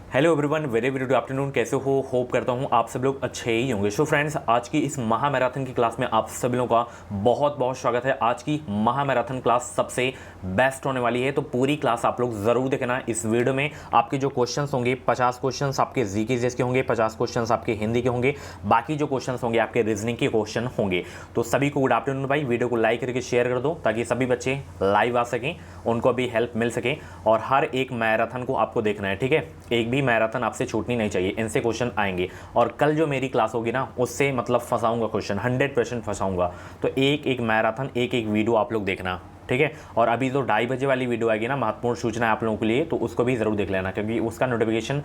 Hello everyone, very very good afternoon. कैसे हो? Hope करता हूँ आप सब लोग अच्छे ही होंगे। सो फ्रेंड्स, आज की इस महा मैराथन की क्लास में आप सभी लोगों का बहुत बहुत स्वागत है। आज की महा मैराथन क्लास सबसे बेस्ट होने वाली है, तो पूरी क्लास आप लोग ज़रूर देखना। इस वीडियो में आपके जो क्वेश्चंस होंगे, 50 क्वेश्चंस आपके जीके के होंगे, 50 क्वेश्चंस आपके हिंदी के होंगे, बाकी जो क्वेश्चंस होंगे आपके रीजनिंग के क्वेश्चन होंगे। तो सभी को गुड आफ्टरनून भाई। वीडियो को लाइक करके शेयर कर दो ताकि सभी बच्चे लाइव आ सकें, उनको भी हेल्प मिल सके। और हर एक मैराथन को आपको देखना है, ठीक है? एक भी मैराथन आपसे छूटनी नहीं चाहिए, इनसे क्वेश्चन आएंगे। और कल जो मेरी क्लास होगी ना, उससे मतलब फंसाऊंगा क्वेश्चन, 100% फंसाऊंगा। तो एक एक मैराथन, एक एक वीडियो आप लोग देखना, ठीक है? और अभी जो 2:30 बजे वाली वीडियो आएगी ना, महत्वपूर्ण सूचना है आप लोगों के लिए, तो उसको भी ज़रूर देख लेना क्योंकि उसका नोटिफिकेशन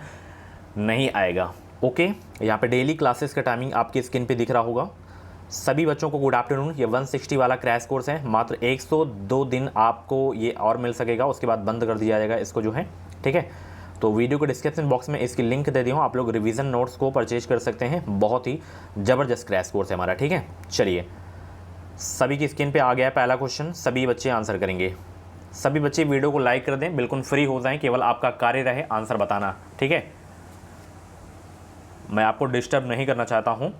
नहीं आएगा। ओके, यहाँ पे डेली क्लासेस का टाइमिंग आपकी स्क्रीन पे दिख रहा होगा। सभी बच्चों को गुड आफ्टरनून। ये 160 वाला क्रैश कोर्स है, मात्र 102 दिन आपको ये और मिल सकेगा, उसके बाद बंद कर दिया जाएगा इसको जो है, ठीक है? तो वीडियो को डिस्क्रिप्शन बॉक्स में इसकी लिंक दे दी हूँ, आप लोग रिवीजन नोट्स को परचेज कर सकते हैं। बहुत ही ज़बरदस्त क्रैश कोर्स है हमारा, ठीक है? चलिए, सभी की स्क्रीन पे आ गया है पहला क्वेश्चन, सभी बच्चे आंसर करेंगे। सभी बच्चे वीडियो को लाइक कर दें, बिल्कुल फ्री हो जाएं, केवल आपका कार्य रहे आंसर बताना, ठीक है? मैं आपको डिस्टर्ब नहीं करना चाहता हूँ।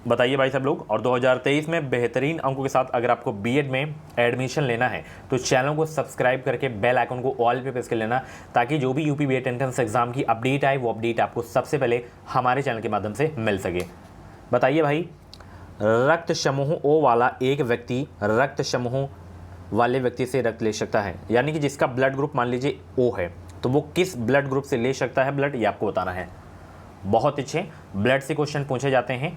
बताइए भाई सब लोग। और 2023 में बेहतरीन अंकों के साथ अगर आपको बीएड में एडमिशन लेना है तो चैनल को सब्सक्राइब करके बेल आइकन को ऑल पे प्रेस कर लेना, ताकि जो भी यूपी बीएड एंट्रेंस एग्जाम की अपडेट आए वो अपडेट आपको सबसे पहले हमारे चैनल के माध्यम से मिल सके। बताइए भाई, रक्त समूह ओ वाला एक व्यक्ति रक्त समूह वाले व्यक्ति से रक्त ले सकता है, यानी कि जिसका ब्लड ग्रुप मान लीजिए ओ है, तो वो किस ब्लड ग्रुप से ले सकता है ब्लड, ये आपको बताना है। बहुत अच्छे, ब्लड से क्वेश्चन पूछे जाते हैं,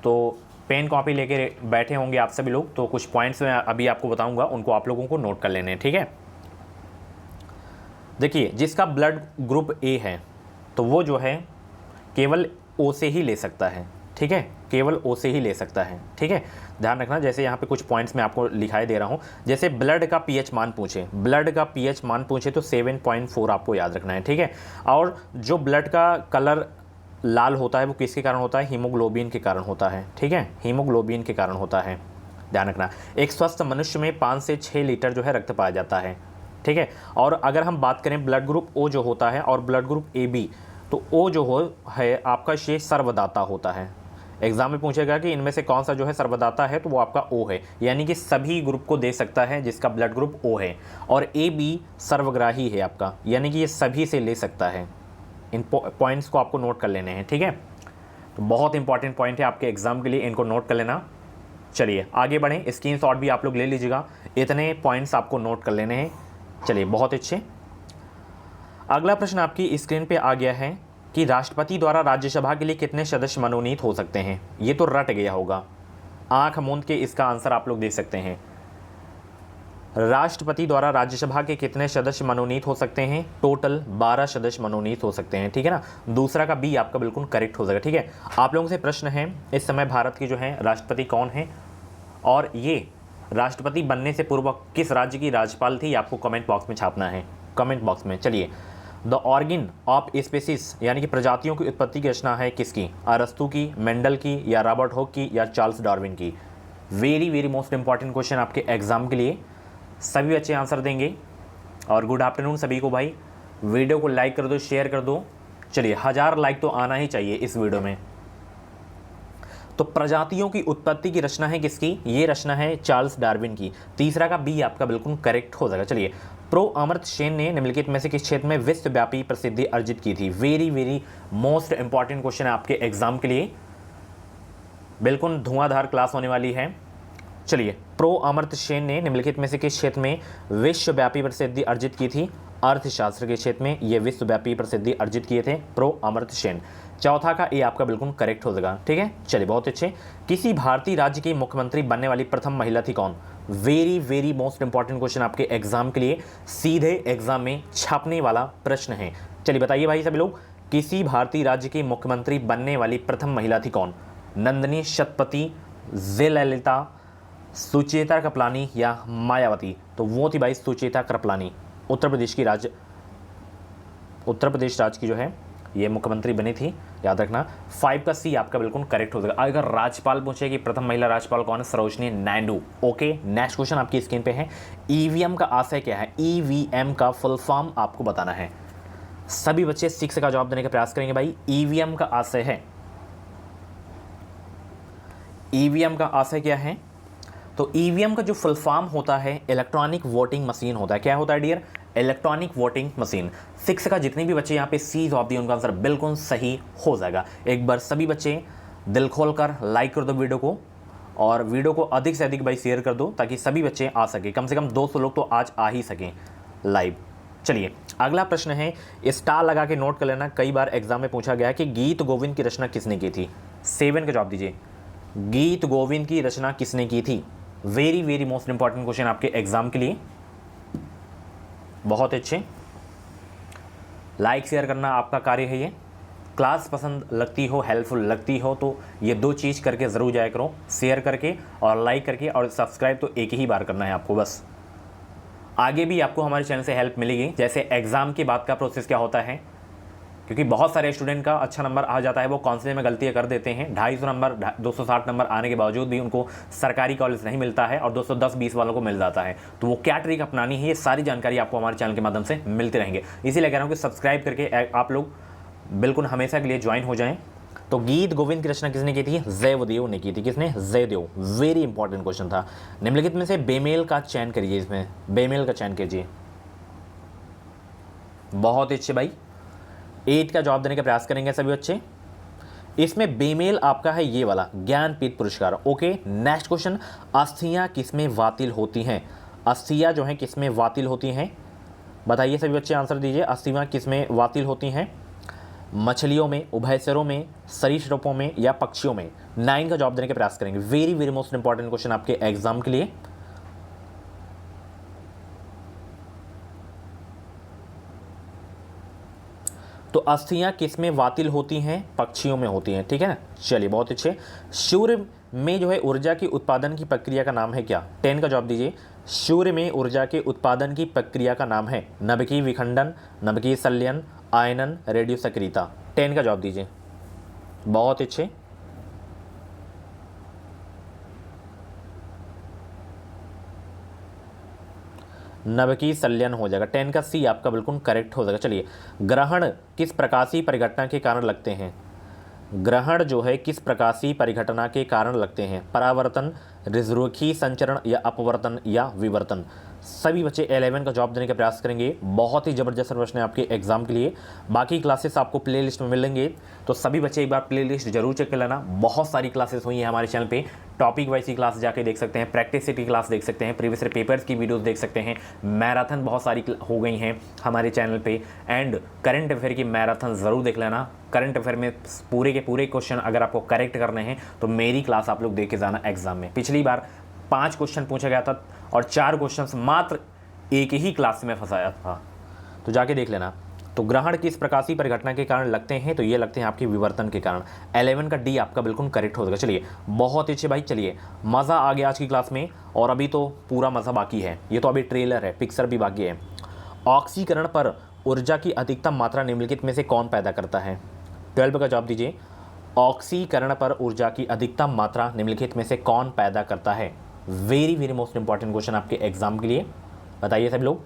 तो पेन कॉपी लेके बैठे होंगे आप सभी लोग। तो कुछ पॉइंट्स मैं अभी आपको बताऊंगा, उनको आप लोगों को नोट कर लेने हैं, ठीक है? देखिए, जिसका ब्लड ग्रुप ए है तो वो जो है केवल ओ से ही ले सकता है, ठीक है? केवल ओ से ही ले सकता है, ठीक है? ध्यान रखना। जैसे यहाँ पे कुछ पॉइंट्स मैं आपको लिखाई दे रहा हूँ। जैसे ब्लड का पीएच मान पूछे, ब्लड का पीएच मान पूछे तो 7.4 आपको याद रखना है, ठीक है? और जो ब्लड का कलर लाल होता है वो किसके कारण होता है? हीमोग्लोबिन के कारण होता है, ठीक है? हीमोग्लोबिन के कारण होता है, ध्यान रखना। एक स्वस्थ मनुष्य में 5 से 6 लीटर जो है रक्त पाया जाता है, ठीक है? और अगर हम बात करें ब्लड ग्रुप ओ जो होता है और ब्लड ग्रुप ए बी, तो ओ जो हो है आपका ये सर्वदाता होता है। एग्जाम में पूछेगा कि इनमें से कौन सा जो है सर्वदाता है, तो वो आपका ओ है, यानी कि सभी ग्रुप को दे सकता है जिसका ब्लड ग्रुप ओ है। और ए बी सर्वग्राही है आपका, यानी कि ये सभी से ले सकता है। इन पॉइंट्स को आपको नोट कर लेने हैं, ठीक है? तो बहुत इंपॉर्टेंट पॉइंट है आपके एग्जाम के लिए, इनको नोट कर लेना। चलिए आगे बढ़ें, स्क्रीनशॉट भी आप लोग ले लीजिएगा, इतने पॉइंट्स आपको नोट कर लेने हैं। चलिए, बहुत अच्छे। अगला प्रश्न आपकी स्क्रीन पे आ गया है कि राष्ट्रपति द्वारा राज्यसभा के लिए कितने सदस्य मनोनीत हो सकते हैं? ये तो रट गया होगा, आंख मूंद के इसका आंसर आप लोग दे सकते हैं। राष्ट्रपति द्वारा राज्यसभा के कितने सदस्य मनोनीत हो सकते हैं? टोटल 12 सदस्य मनोनीत हो सकते हैं, ठीक है ना? दूसरा का बी आपका बिल्कुल करेक्ट हो जाएगा, ठीक है? आप लोगों से प्रश्न है, इस समय भारत की जो है राष्ट्रपति कौन है, और ये राष्ट्रपति बनने से पूर्व किस राज्य की राज्यपाल थी, आपको कमेंट बॉक्स में छापना है, कमेंट बॉक्स में। चलिए, द ऑर्गन ऑफ स्पेसिस यानी कि प्रजातियों की उत्पत्ति की रचना है किसकी? अरस्तु की, मेंडल की, या रॉबर्ट हुक की, या चार्ल्स डार्विन की? Very very most important question आपके एग्जाम के लिए, सभी अच्छे आंसर देंगे। और गुड आफ्टरनून सभी को भाई। वीडियो को लाइक कर दो, शेयर कर दो। चलिए, 1000 लाइक तो आना ही चाहिए इस वीडियो में। तो प्रजातियों की उत्पत्ति की रचना है किसकी? ये रचना है चार्ल्स डार्विन की। तीसरा का बी आपका बिल्कुल करेक्ट हो जाएगा। चलिए, प्रो अमर्त्य सेन ने निम्नलिखित में से किस क्षेत्र में विश्वव्यापी प्रसिद्धि अर्जित की थी? Very very most important question है आपके एग्जाम के लिए, बिल्कुल धुआंधार क्लास होने वाली है। चलिए, प्रो अमर्त्य सेन ने निम्नलिखित में से किस क्षेत्र में विश्वव्यापी प्रसिद्धि अर्जित की थी? अर्थशास्त्र के क्षेत्र में ये विश्वव्यापी प्रसिद्धि अर्जित किए थे प्रो अमर्त्य सेन। चौथा का ए आपका बिल्कुल करेक्ट हो जाएगा, ठीक है? चलिए, बहुत अच्छे। किसी भारतीय राज्य की मुख्यमंत्री बनने वाली प्रथम महिला थी कौन? Very very most important question आपके एग्जाम के लिए, सीधे एग्जाम में छापने वाला प्रश्न है। चलिए बताइए भाई सभी लोग, किसी भारतीय राज्य की मुख्यमंत्री बनने वाली प्रथम महिला थी कौन? नंदिनी शतपथी, जयललिता, सुचेता कृपलानी, या मायावती? तो वो थी भाई सुचेता कृपलानी। उत्तर प्रदेश राज्य की जो है ये मुख्यमंत्री बनी थी, याद रखना। 5 का सी आपका बिल्कुल करेक्ट हो जाएगा। अगर राज्यपाल पूछे कि प्रथम महिला राज्यपाल कौन है? Sarojini Naidu. Okay, next question आपकी स्क्रीन पे है। ईवीएम का आशय क्या है? ईवीएम का फुल फॉर्म आपको बताना है। सभी बच्चे 6 का जवाब देने का प्रयास करेंगे भाई। ईवीएम का आशय है, ईवीएम का आशय क्या है? तो ईवीएम का जो फुल फॉर्म होता है इलेक्ट्रॉनिक वोटिंग मशीन होता है। क्या होता है डियर? Electronic voting machine. 6 का जितने भी बच्चे यहाँ पे सी जवाब दिए उनका आंसर बिल्कुल सही हो जाएगा। एक बार सभी बच्चे दिल खोल कर लाइक कर दो वीडियो को, और वीडियो को अधिक से अधिक भाई शेयर कर दो ताकि सभी बच्चे आ सके, कम से कम 200 लोग तो आज आ ही सकें लाइव। चलिए अगला प्रश्न है, स्टार लगा के नोट कर लेना, कई बार एग्जाम में पूछा गया कि गीत गोविंद की रचना किसने की थी? 7 का जवाब दीजिए। गीत गोविंद की रचना किसने की थी? Very very most important question आपके एग्जाम के लिए। बहुत अच्छे, लाइक शेयर करना आपका कार्य है ये। क्लास पसंद लगती हो, हेल्पफुल लगती हो तो ये 2 चीज़ करके ज़रूर जाया करो, शेयर करके और लाइक करके, और सब्सक्राइब तो एक ही बार करना है आपको बस। आगे भी आपको हमारे चैनल से हेल्प मिलेगी। जैसे एग्ज़ाम के बाद का प्रोसेस क्या होता है, क्योंकि बहुत सारे स्टूडेंट का अच्छा नंबर आ जाता है, वो काउंसलिंग में गलतियां कर देते हैं। 250 नंबर 260 नंबर आने के बावजूद भी उनको सरकारी कॉलेज नहीं मिलता है और 210-20 वालों को मिल जाता है। तो वो क्या ट्रिक अपनानी है, ये सारी जानकारी आपको हमारे चैनल के माध्यम से मिलते रहेंगे। इसीलिए कह रहा हूँ कि सब्सक्राइब करके आप लोग बिल्कुल हमेशा के लिए ज्वाइन हो जाएं। तो गीत गोविंद की रचना किसने की थी? जयदेव ने की थी। किसने? जयदेव। वेरी इंपॉर्टेंट क्वेश्चन था। निम्नलिखित में से बेमेल का चयन करिए, इसमें बेमेल का चयन कीजिए। बहुत अच्छे भाई, 8 का जवाब देने का प्रयास करेंगे सभी बच्चे। इसमें बेमेल आपका है ये वाला, ज्ञानपीठ पुरस्कार। ओके, नेक्स्ट क्वेश्चन, अस्थियां किसमें वातिल होती हैं? अस्थियां जो हैं किसमें वातिल होती हैं? बताइए सभी बच्चे, आंसर दीजिए। अस्थियां किसमें वातिल होती हैं? मछलियों में, उभयचरों में, सरीसृपों में या पक्षियों में? 9 का जवाब देने का प्रयास करेंगे। Very very most important question आपके एग्जाम के लिए। तो अस्थियां किसमें वातिल होती हैं? पक्षियों में होती हैं, ठीक है ना। चलिए बहुत अच्छे। सूर्य में जो है ऊर्जा की उत्पादन की प्रक्रिया का नाम है क्या? 10 का जवाब दीजिए। सूर्य में ऊर्जा के उत्पादन की प्रक्रिया का नाम है नभकीय विखंडन, नभकीय संलयन, आयनन, रेडियो सक्रियता। 10 का जवाब दीजिए। बहुत अच्छे, नभकीय संलयन हो जाएगा। 10 का सी आपका बिल्कुल करेक्ट हो जाएगा। चलिए, ग्रहण किस प्रकाशीय परिघटना के कारण लगते हैं? ग्रहण जो है किस प्रकाशीय परिघटना के कारण लगते हैं? परावर्तन, ऋजुरेखीय संचरण या अपवर्तन या विवर्तन? सभी बच्चे 11 का जवाब देने का प्रयास करेंगे। बहुत ही जबरदस्त प्रश्न है आपके एग्जाम के लिए। बाकी क्लासेस आपको प्लेलिस्ट में मिलेंगे, तो सभी बच्चे एक बार प्लेलिस्ट जरूर चेक कर लेना। बहुत सारी क्लासेस हुई हैं हमारे चैनल पे, टॉपिक वाइज की क्लास जाके देख सकते हैं, प्रैक्टिस की क्लास देख सकते हैं, प्रीवियस पेपर्स की वीडियोस देख सकते हैं, मैराथन बहुत सारी हो गई हैं हमारे चैनल पे, एंड करंट अफेयर की मैराथन ज़रूर देख लेना। करंट अफेयर में पूरे के पूरे क्वेश्चन अगर आपको करेक्ट करने हैं तो मेरी क्लास आप लोग देख के जाना एग्जाम में। पिछली बार 5 क्वेश्चन पूछा गया था और 4 क्वेश्चन मात्र एक ही क्लास में फंसाया था, तो जाके देख लेना। तो ग्रहण किस प्रकाशीय परिघटना के कारण लगते हैं? तो ये लगते हैं आपके विवर्तन के कारण। 11 का डी आपका बिल्कुल करेक्ट हो जाएगा। चलिए बहुत अच्छे भाई, चलिए मज़ा आ गया आज की क्लास में, और अभी तो पूरा मज़ा बाकी है, ये तो अभी ट्रेलर है, पिक्चर भी बाकी है। ऑक्सीकरण पर ऊर्जा की अधिकतम मात्रा निम्नलिखित में से कौन पैदा करता है? 12 का जवाब दीजिए। ऑक्सीकरण पर ऊर्जा की अधिकतम मात्रा निम्नलिखित में से कौन पैदा करता है? Very very most important question आपके एग्जाम के लिए। बताइए सब लोग।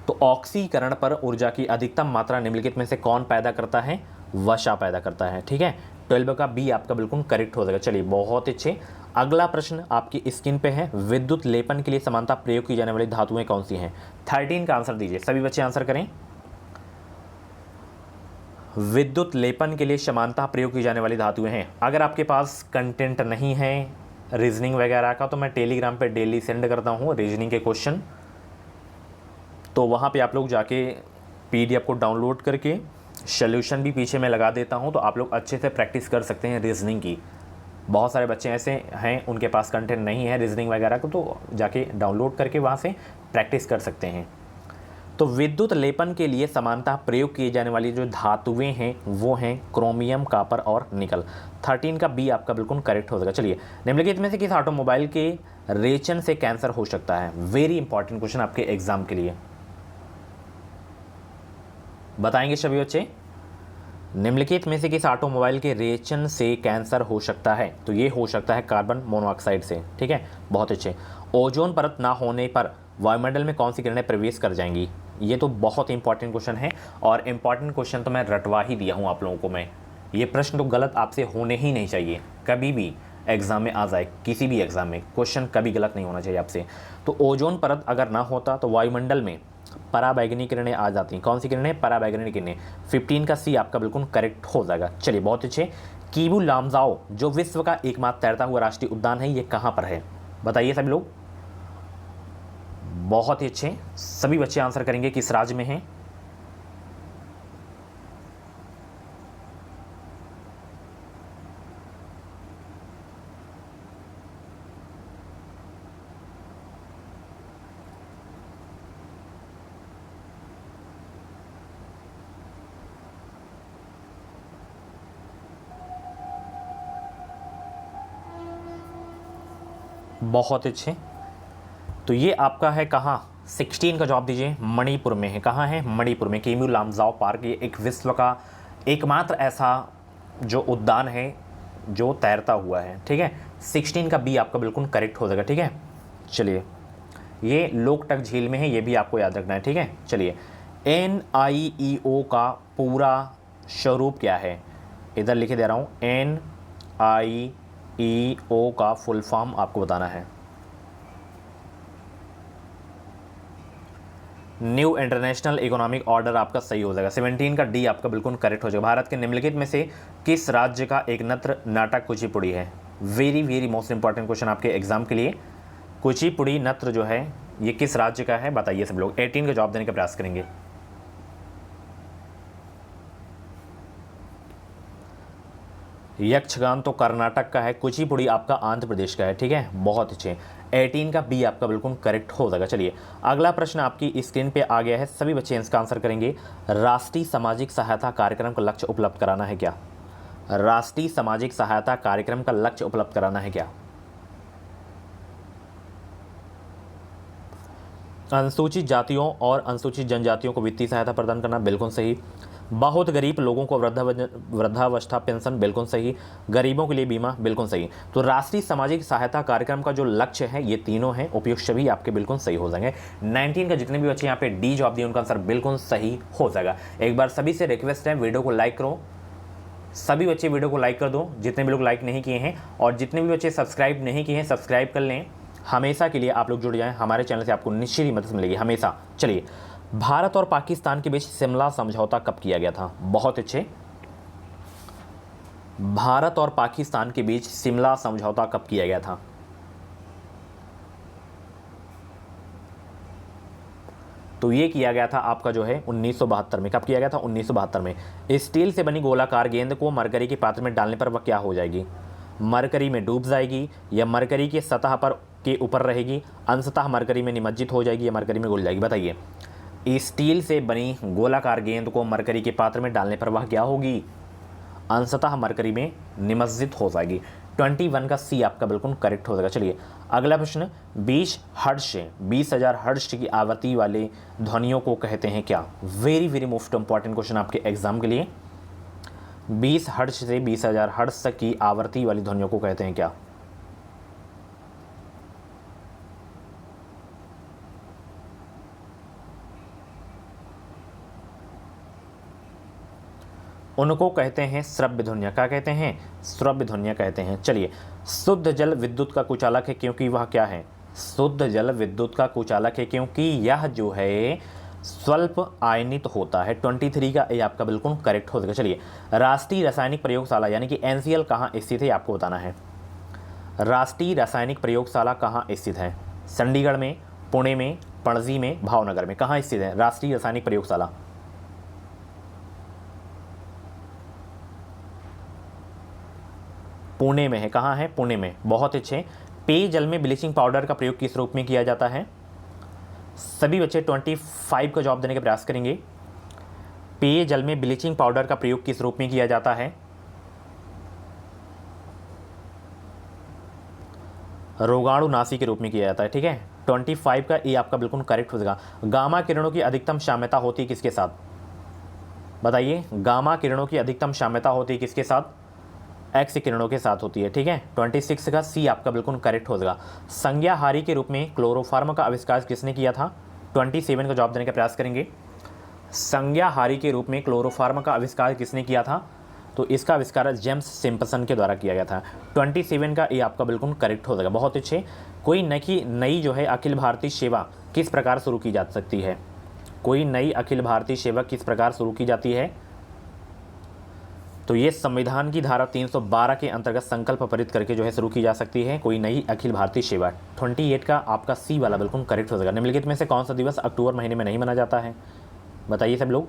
तो ऑक्सीकरण पर ऊर्जा की अधिकतम मात्रा निम्नलिखित में से कौन पैदा करता है? वसा पैदा करता है, ठीक है। 12 का बी आपका बिल्कुल करेक्ट हो जाएगा। चलिए बहुत अच्छे। अगला प्रश्न आपकी स्क्रीन पे है, विद्युत लेपन के लिए समानता प्रयोग की जाने वाली धातुएं कौन सी हैं? 13 का आंसर दीजिए, सभी बच्चे आंसर करें। विद्युत लेपन के लिए समानता प्रयोग की जाने वाली धातुएं हैं। अगर आपके पास कंटेंट नहीं है रीजनिंग वगैरह का, तो मैं टेलीग्राम पे डेली सेंड करता हूँ रीजनिंग के क्वेश्चन, तो वहाँ पे आप लोग जाके PDF को डाउनलोड करके सॉल्यूशन भी पीछे में लगा देता हूँ, तो आप लोग अच्छे से प्रैक्टिस कर सकते हैं रीजनिंग की। बहुत सारे बच्चे ऐसे हैं उनके पास कंटेंट नहीं है रीजनिंग वगैरह को, तो जाके डाउनलोड करके वहाँ से प्रैक्टिस कर सकते हैं। तो विद्युत लेपन के लिए समानता प्रयोग किए जाने वाली जो धातुएं हैं वो हैं क्रोमियम, कॉपर और निकल। 13 का बी आपका बिल्कुल करेक्ट हो जाएगा। चलिए, निम्नलिखित में से किस ऑटोमोबाइल के रेचन से कैंसर हो सकता है? वेरी इंपॉर्टेंट क्वेश्चन आपके एग्जाम के लिए। बताएंगे सभी बच्चे, निम्नलिखित में से किस ऑटोमोबाइल के रेचन से कैंसर हो सकता है? तो ये हो सकता है कार्बन मोनोऑक्साइड से, ठीक है। बहुत अच्छे। ओजोन परत ना होने पर वायुमंडल में कौन सी किरणें प्रवेश कर जाएंगी? ये तो बहुत इंपॉर्टेंट क्वेश्चन है, और इंपॉर्टेंट क्वेश्चन तो मैं रटवा ही दिया हूँ आप लोगों को मैं। ये प्रश्न तो गलत आपसे होने ही नहीं चाहिए, कभी भी एग्जाम में आ जाए, किसी भी एग्जाम में क्वेश्चन कभी गलत नहीं होना चाहिए आपसे। तो ओजोन परत अगर ना होता तो वायुमंडल में पराबैंगनी किरणें आ जाती। कौन सी किरणें? पराबैंगनी किरणें। 15 का सी आपका बिल्कुल करेक्ट हो जाएगा। चलिए बहुत अच्छे। कीबू लामजाओ जो विश्व का एकमात्र तैरता हुआ राष्ट्रीय उद्यान है, ये कहाँ पर है? बताइए सभी लोग। बहुत ही अच्छे, सभी बच्चे आंसर करेंगे किस राज्य में है। बहुत अच्छे। तो ये आपका है कहाँ? 16 का जवाब दीजिए। मणिपुर में है। कहाँ है? मणिपुर में। कीमू लामजाओ पार्क, ये एक विश्व का एकमात्र ऐसा जो उद्यान है जो तैरता हुआ है। ठीक है, 16 का बी आपका बिल्कुल करेक्ट हो जाएगा। ठीक है, चलिए ये लोकटक झील में है, ये भी आपको याद रखना है। ठीक है, चलिए NIEO का पूरा स्वरूप क्या है? इधर लिखे दे रहा हूँ, NIEO का फुल फॉर्म आपको बताना है। न्यू इंटरनेशनल इकोनॉमिक ऑर्डर आपका सही हो जाएगा। 17 का डी आपका बिल्कुल करेक्ट हो जाएगा। भारत के निम्नलिखित में से किस राज्य का एक नृत्य नाटक कुचिपुड़ी है? Very very most important question आपके एग्जाम के लिए। कुचिपुड़ी नृत्य जो है ये किस राज्य का है? बताइए सब लोग। 18 का जवाब देने का प्रयास करेंगे। यक्षगान तो कर्नाटक का है, कुचिपुड़ी आपका आंध्र प्रदेश का है। ठीक है, बहुत अच्छे। 18 का बी आपका बिल्कुल करेक्ट हो जाएगा। चलिए अगला प्रश्न आपकी स्क्रीन पे आ गया है, सभी बच्चे इसका आंसर करेंगे। राष्ट्रीय सामाजिक सहायता कार्यक्रम का लक्ष्य उपलब्ध कराना है क्या? राष्ट्रीय सामाजिक सहायता कार्यक्रम का लक्ष्य उपलब्ध कराना है क्या? अनुसूचित जातियों और अनुसूचित जनजातियों को वित्तीय सहायता प्रदान करना, बिल्कुल सही। बहुत गरीब लोगों को वृद्धावस्था पेंशन, बिल्कुल सही। गरीबों के लिए बीमा, बिल्कुल सही। तो राष्ट्रीय सामाजिक सहायता कार्यक्रम का जो लक्ष्य है ये तीनों हैं, उपयुक्त सभी आपके बिल्कुल सही हो जाएंगे। 19 का जितने भी बच्चे यहाँ पे डी जवाब दिए उनका आंसर बिल्कुल सही हो जाएगा। एक बार सभी से रिक्वेस्ट है, वीडियो को लाइक करो, सभी बच्चे वीडियो को लाइक कर दो जितने भी लोग लाइक नहीं किए हैं, और जितने भी बच्चे सब्सक्राइब नहीं किए हैं सब्सक्राइब कर लें। हमेशा के लिए आप लोग जुड़ जाएं हमारे चैनल से, आपको निश्चित ही मदद मिलेगी हमेशा। चलिए, भारत और पाकिस्तान के बीच शिमला समझौता कब किया गया था? बहुत अच्छे। भारत और पाकिस्तान के बीच शिमला समझौता कब किया गया था? तो ये किया गया था आपका जो है 1972 में। कब किया गया था? 1972 में। स्टील से बनी गोलाकार गेंद को मरकरी के पात्र में डालने पर वह क्या हो जाएगी? मरकरी में डूब जाएगी, या मरकरी की सतह पर के ऊपर रहेगी, अंशतः मरकरी में निमज्जित हो जाएगी, या मरकरी में घुल जाएगी? बताइए। स्टील से बनी गोलाकार गेंद को मरकरी के पात्र में डालने पर वह क्या होगी? अंशतः मरकरी में निमज्जित हो जाएगी। 21 का सी आपका बिल्कुल करेक्ट हो जाएगा। चलिए अगला प्रश्न। 20,000 हर्ट्ज की आवृत्ति वाले ध्वनियों को कहते हैं क्या? Very very most important question आपके एग्जाम के लिए। 20 हर्ट्ज से 20,000 हर्ट्ज तक की आवृत्ति वाली ध्वनियों को कहते हैं क्या? उनको कहते हैं श्रव्य ध्वनियाँ। क्या कहते हैं? श्रव्य ध्वनियाँ कहते हैं। चलिए, शुद्ध जल विद्युत का कुचालक है क्योंकि वह क्या है? शुद्ध जल विद्युत का कुचालक है क्योंकि यह जो है स्वल्प आयनित होता है। 23 का ए आपका बिल्कुल करेक्ट हो जाएगा। चलिए, राष्ट्रीय रासायनिक प्रयोगशाला यानी कि NCL कहाँ स्थित है आपको बताना है। राष्ट्रीय रासायनिक प्रयोगशाला कहाँ स्थित है? चंडीगढ़ में, पुणे में, पणजी में, भावनगर में? कहाँ स्थित है राष्ट्रीय रासायनिक प्रयोगशाला? पुणे में है। कहाँ है? पुणे में। बहुत अच्छे। पेयजल में ब्लीचिंग पाउडर का प्रयोग किस रूप में किया जाता है? सभी बच्चे 25 का जवाब देने का प्रयास करेंगे। पेयजल में ब्लीचिंग पाउडर का प्रयोग किस रूप में किया जाता है? रोगाणुनाशी के रूप में किया जाता है। ठीक है, 25 का ए आपका बिल्कुल करेक्ट हो जाएगा। गामा किरणों की अधिकतम साम्यता होती है किसके साथ? बताइए। गामा किरणों की अधिकतम साम्यता होती है किसके साथ? एक्स किरणों के साथ होती है। ठीक है, 26 का सी आपका बिल्कुल करेक्ट हो जाएगा। संज्ञाहारी के रूप में क्लोरोफार्म का आविष्कार किसने किया था? 27 का जवाब देने का प्रयास करेंगे। संज्ञाहारी के रूप में क्लोरोफार्म का आविष्कार किसने किया था? तो इसका आविष्कार जेम्स सिम्पसन के द्वारा किया गया था। 27 का ये आपका बिल्कुल करेक्ट हो जाएगा। बहुत अच्छे। कोई नई जो है अखिल भारतीय सेवा किस प्रकार शुरू की जा सकती है? कोई नई अखिल भारतीय सेवा किस प्रकार शुरू की जाती है? तो ये संविधान की धारा 312 के अंतर्गत संकल्प परित करके जो है शुरू की जा सकती है कोई नई अखिल भारतीय सेवा। 28 का आपका सी वाला बिल्कुल करेक्ट हो जाएगा। निम्नलिखित में से कौन सा दिवस अक्टूबर महीने में नहीं मनाया जाता है? बताइए सब लोग।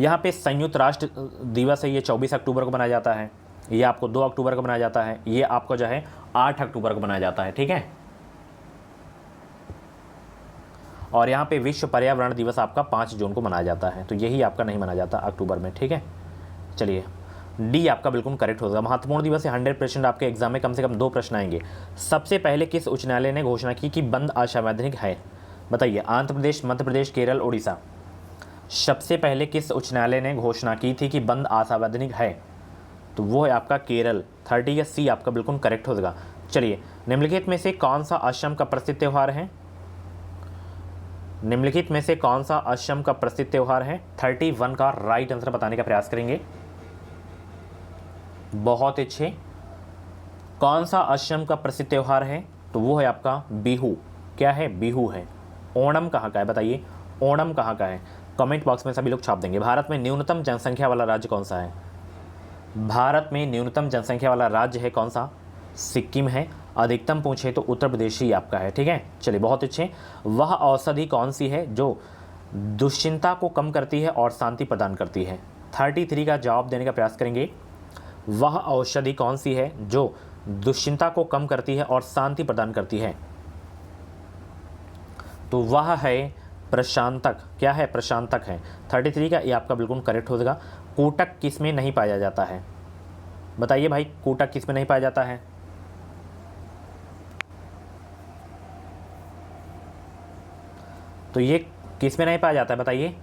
यहाँ पे संयुक्त राष्ट्र दिवस है, ये 24 अक्टूबर को मनाया जाता है। ये आपको 2 अक्टूबर को मनाया जाता है। ये आपको जो है 8 अक्टूबर को मनाया जाता है। ठीक है। और यहाँ पे विश्व पर्यावरण दिवस आपका 5 जून को मनाया जाता है। तो यही आपका नहीं मनाया जाता अक्टूबर में। ठीक है। चलिए, डी आपका बिल्कुल करेक्ट होगा। महत्वपूर्ण दिवस है, 100% आपके एग्जाम में कम से कम 2 प्रश्न आएंगे। सबसे पहले किस उच्च न्यायालय ने घोषणा की कि बंद असंवैधानिक है? बताइए। आंध्र प्रदेश, मध्य प्रदेश, केरल, उड़ीसा। सबसे पहले किस उच्च न्यायालय ने घोषणा की थी कि बंद असंवैधानिक है? तो वो है आपका केरल। 30 का सी आपका बिल्कुल करेक्ट हो जाएगा। चलिए, निम्नलिखित में से कौन सा असम का प्रसिद्ध त्यौहार है? निम्नलिखित में से कौन सा असम का प्रसिद्ध त्यौहार है? 31 का राइट आंसर बताने का प्रयास करेंगे। बहुत अच्छे। कौन सा असम का प्रसिद्ध त्यौहार है? तो वो है आपका बिहू। क्या है? बिहू है। ओणम कहाँ का है? बताइए, ओणम कहाँ का है? कमेंट बॉक्स में सभी लोग छाप देंगे। भारत में न्यूनतम जनसंख्या वाला राज्य कौन सा है? भारत में न्यूनतम जनसंख्या वाला राज्य है कौन सा? सिक्किम है। अधिकतम पूछे तो उत्तर प्रदेश ही आपका है। ठीक है। चलिए, बहुत अच्छे। वह औषधि कौन सी है जो दुश्चिंता को कम करती है और शांति प्रदान करती है? 33 का जवाब देने का प्रयास करेंगे। वह औषधि कौन सी है जो दुश्चिंता को कम करती है और शांति प्रदान करती है? तो वह है प्रशांतक। क्या है? प्रशांतक है। 33 का ये आपका बिल्कुल करेक्ट हो जाएगा। कोटक किस में नहीं पाया जाता है? बताइए भाई, कोटक किस में नहीं पाया जाता है? तो ये किस में नहीं पाया जाता है? बताइए।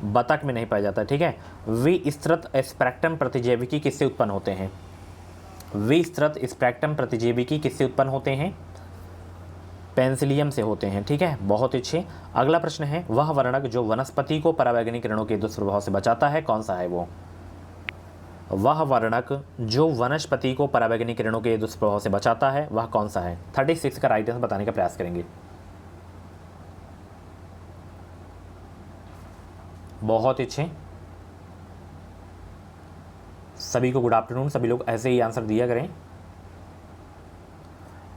बतख में नहीं पाया जाता है। ठीक है। विस्तृत स्पेक्ट्रम प्रतिजैविकी किससे उत्पन्न होते हैं? विस्तृत स्पेक्ट्रम प्रतिजैविकी किससे उत्पन्न होते हैं? पेंसिलियम से होते हैं। ठीक है। बहुत अच्छे। अगला प्रश्न है, वह वर्णक जो वनस्पति को पराबैंगनी किरणों के दुष्प्रभाव से बचाता है कौन सा है वो? वह वर्णक जो वनस्पति को पराबैंगनी किरणों के दुष्प्रभाव से बचाता है वह कौन सा है? 36 का राइट आंसर बताने का प्रयास करेंगे। बहुत अच्छे। सभी को गुड आफ्टरनून। सभी लोग ऐसे ही आंसर दिया करें।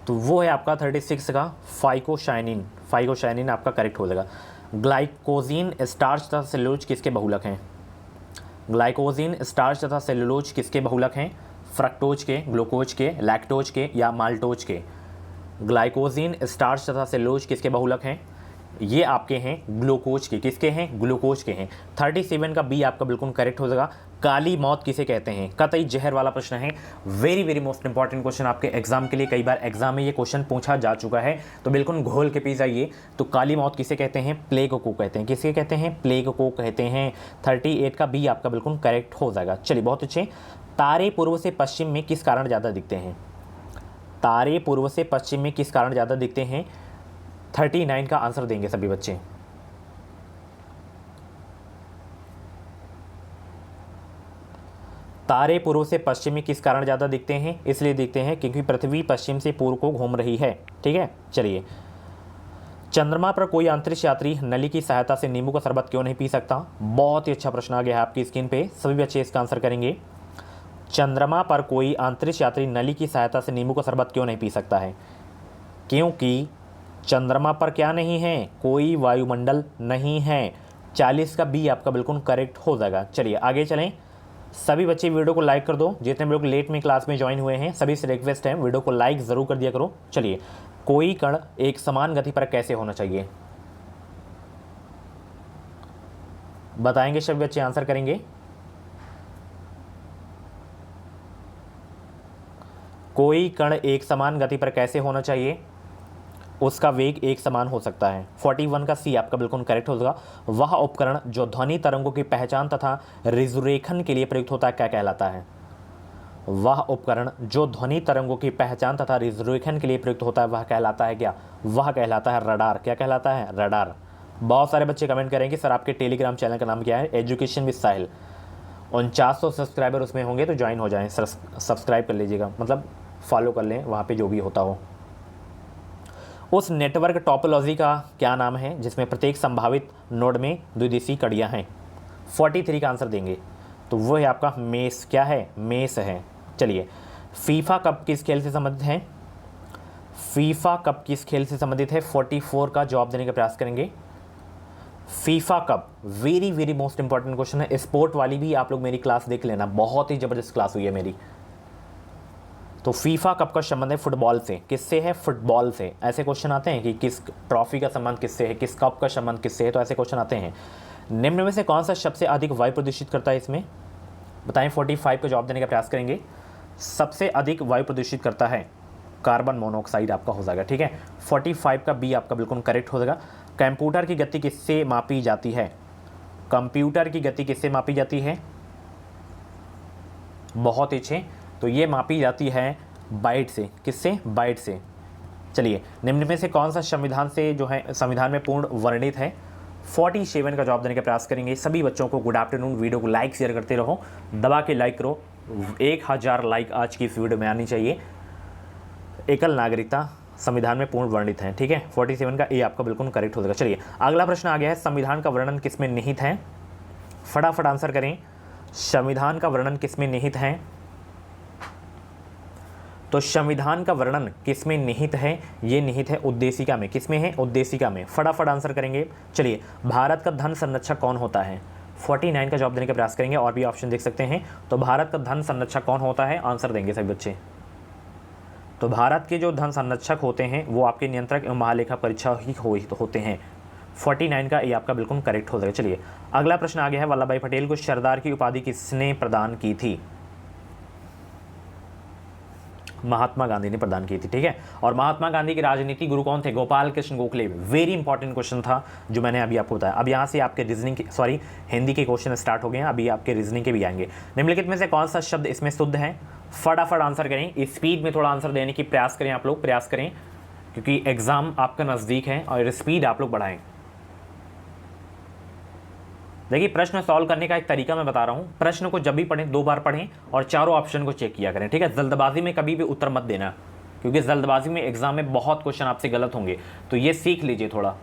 तो वो है आपका 36 का फाइकोशाइनिन। फाइकोशाइनिन आपका करेक्ट हो जाएगा। ग्लाइकोजीन स्टार्च तथा सेलुलोज किसके बहुलक हैं? ग्लाइकोजीन स्टार्च तथा सेलुलोज किसके बहुलक हैं? फ्रक्टोज के, ग्लूकोज के, लैक्टोज के या माल्टोज के? ग्लाइकोजीन स्टार्च तथा सेलुलोज किसके बहुलक हैं? ये आपके हैं ग्लूकोज के। किसके हैं? ग्लूकोज के हैं। 37 का बी आपका बिल्कुल करेक्ट हो जाएगा। काली मौत किसे कहते हैं? कतई जहर वाला प्रश्न है। Very very most important question आपके एग्जाम के लिए। कई बार एग्जाम में ये क्वेश्चन पूछा जा चुका है, तो बिल्कुल घोल के पी जाइए। तो काली मौत किसे कहते हैं? प्लेग को कहते हैं। किसे कहते हैं? प्लेग को कहते हैं। 38 का बी आपका बिल्कुल करेक्ट हो जाएगा। चलिए, बहुत अच्छे। तारे पूर्व से पश्चिम में किस कारण ज़्यादा दिखते हैं? तारे पूर्व से पश्चिम में किस कारण ज़्यादा दिखते हैं? 39 का आंसर देंगे सभी बच्चे। तारे पूर्व से पश्चिम में किस कारण ज़्यादा दिखते हैं? इसलिए दिखते हैं क्योंकि पृथ्वी पश्चिम से पूर्व को घूम रही है। ठीक है। चलिए, चंद्रमा पर कोई अंतरिक्ष यात्री नली की सहायता से नींबू का शरबत क्यों नहीं पी सकता? बहुत ही अच्छा प्रश्न आ गया है आपकी स्क्रीन पे। सभी बच्चे इसका आंसर करेंगे। चंद्रमा पर कोई अंतरिक्ष यात्री नली की सहायता से नींबू का शरबत क्यों नहीं पी सकता है? क्योंकि चंद्रमा पर क्या नहीं है? कोई वायुमंडल नहीं है। 40 का बी आपका बिल्कुल करेक्ट हो जाएगा। चलिए, आगे चलें। सभी बच्चे वीडियो को लाइक कर दो। जितने लोग लेट में क्लास में ज्वाइन हुए हैं सभी से रिक्वेस्ट है, वीडियो को लाइक ज़रूर कर दिया करो। चलिए, कोई कण एक समान गति पर कैसे होना चाहिए? बताएंगे सभी बच्चे, आंसर करेंगे। कोई कण एक समान गति पर कैसे होना चाहिए? उसका वेग एक समान हो सकता है। 41 का सी आपका बिल्कुल करेक्ट हो जाएगा। वह उपकरण जो ध्वनि तरंगों की पहचान तथा रिजोरेशन के लिए प्रयुक्त होता है क्या कहलाता है? वह उपकरण जो ध्वनि तरंगों की पहचान तथा रिजोरेशन के लिए प्रयुक्त होता है वह कहलाता है क्या? वह कहलाता है रडार। क्या कहलाता है? रडार। बहुत सारे बच्चे कमेंट करेंगे सर आपके टेलीग्राम चैनल का नाम क्या है? Education with Sahil. 4900 सब्सक्राइबर उसमें होंगे तो ज्वाइन हो जाएं, सब्सक्राइब कर लीजिएगा, मतलब फॉलो कर लें वहाँ पे जो भी होता हो। उस नेटवर्क टोपोलॉजी का क्या नाम है जिसमें प्रत्येक संभावित नोड में द्विदिशीय कड़ियाँ हैं? 43 का आंसर देंगे तो वो है आपका मेस। क्या है? मेस है। चलिए, फीफा कप किस खेल से संबंधित है? फीफा कप किस खेल से संबंधित है? 44 का जवाब देने का प्रयास करेंगे। FIFA cup very very most important question है। स्पोर्ट वाली भी आप लोग मेरी क्लास देख लेना, बहुत ही जबरदस्त क्लास हुई है मेरी। तो फीफा कप का संबंध है फुटबॉल से। किससे है? फुटबॉल से। ऐसे क्वेश्चन आते हैं कि किस ट्रॉफी का संबंध किससे है, किस कप का संबंध किससे है, तो ऐसे क्वेश्चन आते हैं। निम्न में से कौन सा सबसे अधिक वायु प्रदूषित करता है? इसमें बताएं। 45 का जवाब देने का प्रयास करेंगे। सबसे अधिक वायु प्रदूषित करता है कार्बन मोनोऑक्साइड आपका हो जाएगा। ठीक है, 45 का बी आपका बिल्कुल करेक्ट हो जाएगा। कंप्यूटर की गति किससे मापी जाती है? कंप्यूटर की गति किससे मापी जाती है? बहुत अच्छे, तो ये मापी जाती है बाइट से। किससे? बाइट से। चलिए, निम्न में से कौन सा संविधान से जो है संविधान में पूर्ण वर्णित है? 47 का जवाब देने का प्रयास करेंगे। सभी बच्चों को गुड आफ्टरनून। वीडियो को लाइक शेयर करते रहो, दबा के लाइक करो। 1000 लाइक आज की इस वीडियो में आनी चाहिए। एकल नागरिकता संविधान में पूर्ण वर्णित है। ठीक है, 47 का ए आपका बिल्कुल करेक्ट हो जाएगा। चलिए, अगला प्रश्न आ गया है, संविधान का वर्णन किसमें निहित है? फटाफट आंसर करें। संविधान का वर्णन किसमें निहित है? तो संविधान का वर्णन किसमें निहित है? ये निहित है उद्देशिका में। किसमें है? उद्देशिका में। फटाफट आंसर करेंगे। चलिए, भारत का धन संरक्षक कौन होता है? 49 का जवाब देने का प्रयास करेंगे, और भी ऑप्शन देख सकते हैं। तो भारत का धन संरक्षक कौन होता है? आंसर देंगे सभी बच्चे। तो भारत के जो धन संरक्षक होते हैं वो आपके नियंत्रक एवं महालेखा परीक्षक ही होते हैं। 49 का ये आपका बिल्कुल करेक्ट हो जाएगा। चलिए, अगला प्रश्न आ गया है, वल्लभ भाई पटेल को सरदार की उपाधि किसने प्रदान की थी? महात्मा गांधी ने प्रदान की थी। ठीक है, और महात्मा गांधी के राजनीति गुरु कौन थे? Gopal Krishna Gokhale. Very important question था जो मैंने अभी आपको बताया। अब यहाँ से आपके रीजनिंग हिंदी के क्वेश्चन स्टार्ट हो गए हैं, अभी आपके रीजनिंग के भी आएंगे। निम्नलिखित में से कौन सा शब्द इसमें शुद्ध है? फटाफट आंसर करें। स्पीड में थोड़ा आंसर देने की प्रयास करें, आप लोग प्रयास करें, क्योंकि एग्जाम आपका नज़दीक है और स्पीड आप लोग बढ़ाएं। देखिए, प्रश्न सॉल्व करने का एक तरीका मैं बता रहा हूं। प्रश्न को जब भी पढ़ें 2 बार पढ़ें और चारों ऑप्शन को चेक किया करें। ठीक है, जल्दबाजी में कभी भी उत्तर मत देना, क्योंकि जल्दबाजी में एग्जाम में बहुत क्वेश्चन आपसे गलत होंगे, तो ये सीख लीजिए थोड़ा।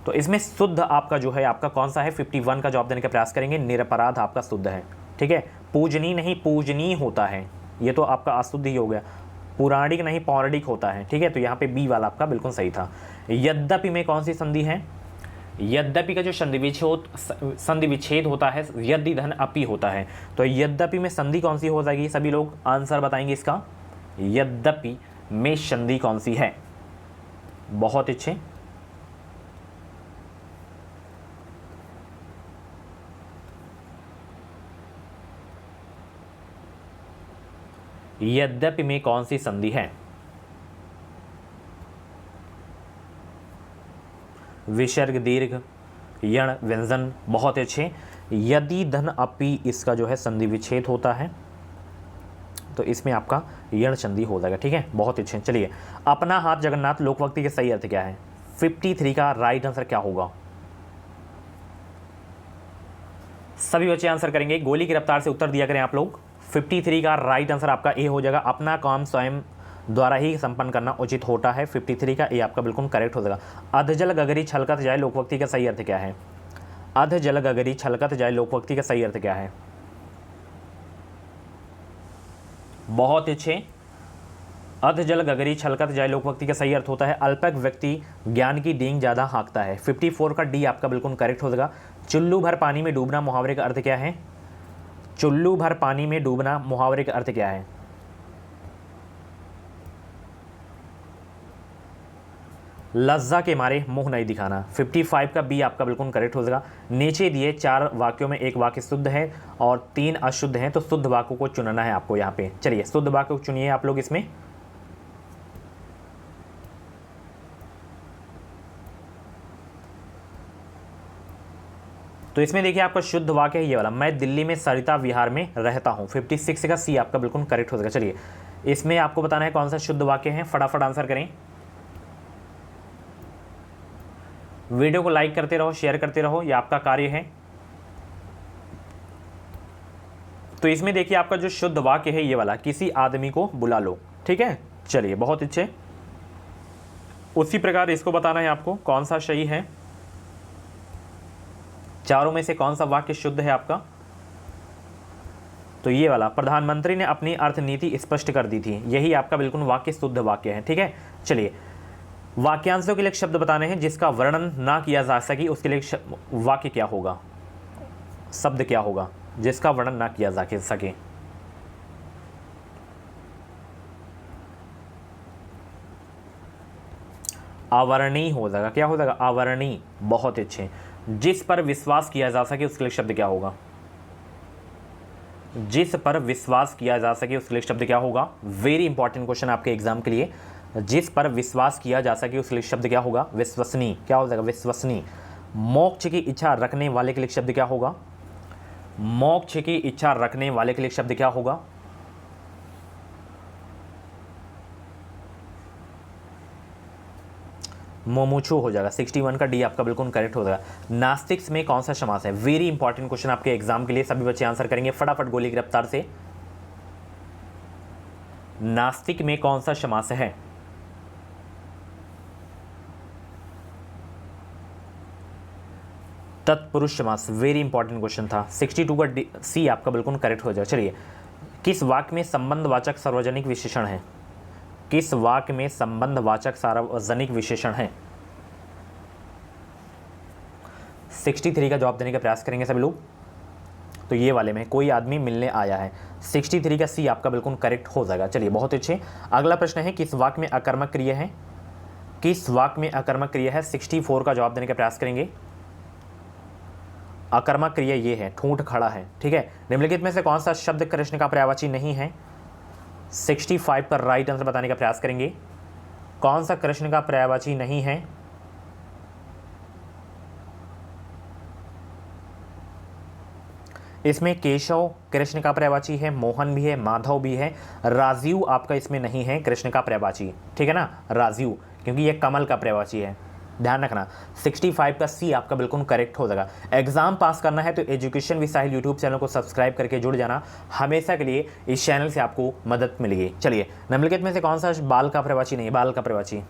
तो इसमें शुद्ध आपका जो है आपका कौन सा है? 51 का जवाब देने का प्रयास करेंगे। निरपराध आपका शुद्ध है। ठीक है, पूजनीय नहीं पूजनीय होता है, ये तो आपका अशुद्ध ही हो गया। पुराणिक नहीं पौराणिक होता है। ठीक है, तो यहाँ पे बी वाला आपका बिल्कुल सही था। यद्यपि में कौन सी संधि है? यद्यपि का जो संधि विच्छेद होता है यदि धन अपि होता है, तो यद्यपि में संधि कौन सी हो जाएगी? सभी लोग आंसर बताएंगे इसका। यद्यपि में संधि कौन सी है? बहुत अच्छे। यद्यपि में कौन सी संधि है? विसर्ग दीर्घ यण व्यंजन। बहुत अच्छे। यदि धन अपि इसका जो है संधि विच्छेद होता है, तो इसमें आपका यण संधि हो जाएगा। ठीक है, बहुत अच्छे। चलिए, अपना हाथ जगन्नाथ लोकवक्ति के सही अर्थ क्या है? 53 का राइट आंसर क्या होगा? सभी बच्चे आंसर करेंगे। गोली की रफ्तार से उत्तर दिया करें आप लोग। 53 का राइट आंसर आपका ए हो जाएगा। अपना काम स्वयं द्वारा ही संपन्न करना उचित होता है। 53 का ए आपका बिल्कुल करेक्ट हो जाएगा। अधजल गगरी छलकत जाए लोकवक्ति का सही अर्थ क्या है? अधजल गगरी छलकत जाए लोकवक्ति का सही अर्थ क्या है? बहुत अच्छे। अधजल गगरी छलकत जाए लोकवक्ति का सही अर्थ होता है अल्पज्ञ व्यक्ति ज्ञान की डींग ज्यादा हाँकता है। 54 का डी आपका बिल्कुल करेक्ट हो जाएगा। चुल्लू भर पानी में डूबना मुहावरे का अर्थ क्या है? चुल्लू भर पानी में डूबना मुहावरे का अर्थ क्या है? लज्जा के मारे मुंह नहीं दिखाना। 55 का बी आपका बिल्कुल करेक्ट हो जाएगा। नीचे दिए 4 वाक्यों में एक वाक्य शुद्ध है और 3 अशुद्ध हैं, तो शुद्ध वाक्यों को चुनना है आपको यहाँ पे। चलिए, शुद्ध वाक्य को चुनिए आप लोग इसमें। तो इसमें देखिए आपका शुद्ध वाक्य है ये वाला, मैं दिल्ली में सरिता विहार में रहता हूँ। 56 का सी आपका बिल्कुल करेक्ट हो जाएगा। चलिए इसमें आपको बताना है कौन सा शुद्ध वाक्य है, फटाफट आंसर करें। वीडियो को लाइक करते रहो, शेयर करते रहो, ये आपका कार्य है। तो इसमें देखिए आपका जो शुद्ध वाक्य है ये वाला, किसी आदमी को बुला लो। ठीक है, चलिए बहुत अच्छे। उसी प्रकार इसको बताना है आपको कौन सा सही है, चारों में से कौन सा वाक्य शुद्ध है आपका। तो ये वाला, प्रधानमंत्री ने अपनी अर्थनीति स्पष्ट कर दी थी, यही आपका बिल्कुल वाक्य शुद्ध वाक्य है। ठीक है, चलिए वाक्यांशों के लिए शब्द बताने हैं जिसका वर्णन ना किया जा सके, उसके लिए वाक्य क्या होगा, शब्द क्या होगा जिसका वर्णन ना किया जा सके। अवर्णीय हो जाएगा, क्या हो जाएगा, अवर्णीय। बहुत अच्छे। जिस पर विश्वास किया जा सके उसके लिए शब्द क्या होगा, जिस पर विश्वास किया जा सके उसके लिए शब्द क्या होगा। वेरी इंपॉर्टेंट क्वेश्चन आपके एग्जाम के लिए। जिस पर विश्वास किया जा सके उसके लिए शब्द क्या होगा, विश्वसनीय। क्या हो जाएगा, विश्वसनीय। मोक्ष की इच्छा रखने वाले के लिए शब्द क्या होगा, मोक्ष की इच्छा रखने वाले के लिए शब्द क्या होगा। मोमुचु हो जाएगा। 61 का डी आपका बिल्कुल करेक्ट हो जाएगा। नास्तिक में कौन सा समास है, वेरी इंपॉर्टेंट क्वेश्चन आपके एग्जाम के लिए, सभी बच्चे आंसर करेंगे फटाफट गोली की रफ्तार से। नास्तिक में कौन सा समास है, तत्पुरुष समास। वेरी इंपॉर्टेंट क्वेश्चन था। 62 का सी आपका बिल्कुल करेक्ट हो जाएगा। चलिए किस वाक्य में संबंधवाचक सार्वजनिक विशेषण है, किस वाक्य में संबंधवाचक सार्वजनिक विशेषण है। 63 का जवाब देने का प्रयास करेंगे सभी लोग। तो ये वाले में, कोई आदमी मिलने आया है। 63 का सी आपका बिल्कुल करेक्ट हो जाएगा। चलिए बहुत अच्छे। अगला प्रश्न है किस वाक्य में अकर्मक क्रिया है, किस वाक्य में अकर्मक क्रिया है। 64 का जवाब देने का प्रयास करेंगे। अकर्मक क्रिया ये है, ठूंठ खड़ा है। ठीक है, निम्नलिखित में से कौन सा शब्द कृष्ण का पर्यायवाची नहीं है। 65 पर राइट आंसर बताने का प्रयास करेंगे। कौन सा कृष्ण का पर्यायवाची नहीं है। इसमें केशव कृष्ण का पर्यायवाची है, मोहन भी है, माधव भी है, राजीव आपका इसमें नहीं है कृष्ण का पर्यायवाची। ठीक है ना, राजीव, क्योंकि ये कमल का पर्यायवाची है, ध्यान रखना। 65 का सी आपका बिल्कुल करेक्ट हो जाएगा। एग्जाम पास करना है तो एजुकेशन विसाइल यूट्यूब चैनल को सब्सक्राइब करके जुड़ जाना, हमेशा के लिए इस चैनल से आपको मदद मिलेगी। चलिए निम्नलिखित में से कौन सा बाल का पर्यायवाची नहीं है, बाल का पर्यायवाची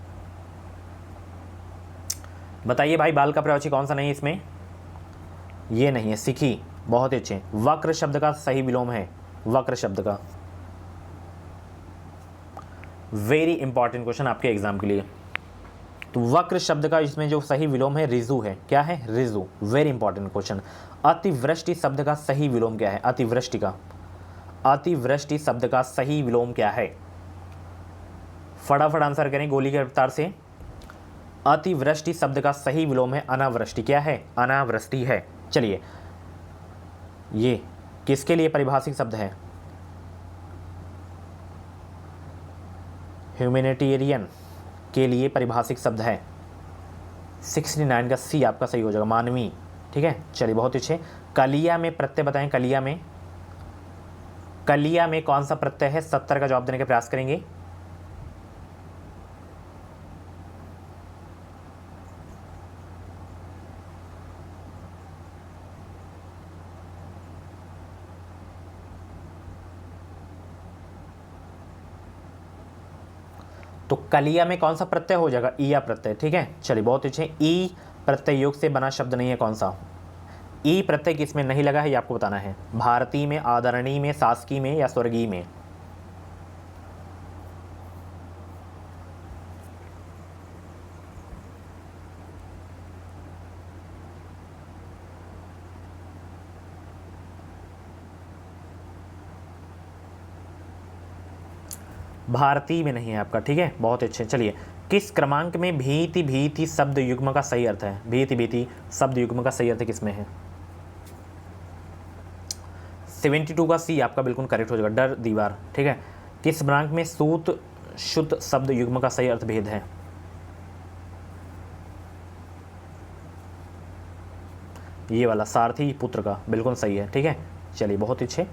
बताइए भाई, बाल का पर्यायवाची कौन सा नहीं है इसमें। ये नहीं है, सिखी। बहुत अच्छे। वक्र शब्द का सही विलोम है, वक्र शब्द का। वेरी इंपॉर्टेंट क्वेश्चन आपके एग्जाम के लिए। तो वक्र शब्द का इसमें जो सही विलोम है रिजु है। क्या है, रिजु। Very important question. अतिवृष्टि शब्द का सही विलोम क्या है, अतिवृष्टि का, अतिवृष्टि शब्द का सही विलोम क्या है। फटाफट आंसर करें गोली के रफ्तार से। अतिवृष्टि शब्द का सही विलोम है अनावृष्टि। क्या है, अनावृष्टि है। चलिए ये किसके लिए परिभाषिक शब्द है, ह्यूमैनिटेरियन के लिए परिभाषिक शब्द है। 69 का सी आपका सही हो जाएगा, मानवीय। ठीक है, चलिए बहुत अच्छे। कलिया में प्रत्यय बताएं, कलिया में, कलिया में कौन सा प्रत्यय है। 70 का जवाब देने का प्रयास करेंगे। तो कलिया में कौन सा प्रत्यय हो जाएगा, ईया प्रत्यय। ठीक है, चलिए बहुत अच्छे। ई प्रत्यय योग से बना शब्द नहीं है, कौन सा। ई प्रत्यय किसमें नहीं लगा है ये आपको बताना है। भारतीय में, आदरणीय में, शासकीय में या स्वर्गीय में। भारतीय में नहीं है आपका। ठीक है, बहुत अच्छे। चलिए किस क्रमांक में भीति भीति शब्द युग्म का सही अर्थ है, भीति भीति शब्द युग्म का सही अर्थ किसमें है। 72 का सी आपका बिल्कुल करेक्ट हो जाएगा, डर दीवार। ठीक है, किस क्रमांक में सूत शुद्ध शब्द युग्म का सही अर्थ भेद है। ये वाला सारथी पुत्र का, बिल्कुल सही है। ठीक है, चलिए बहुत अच्छे।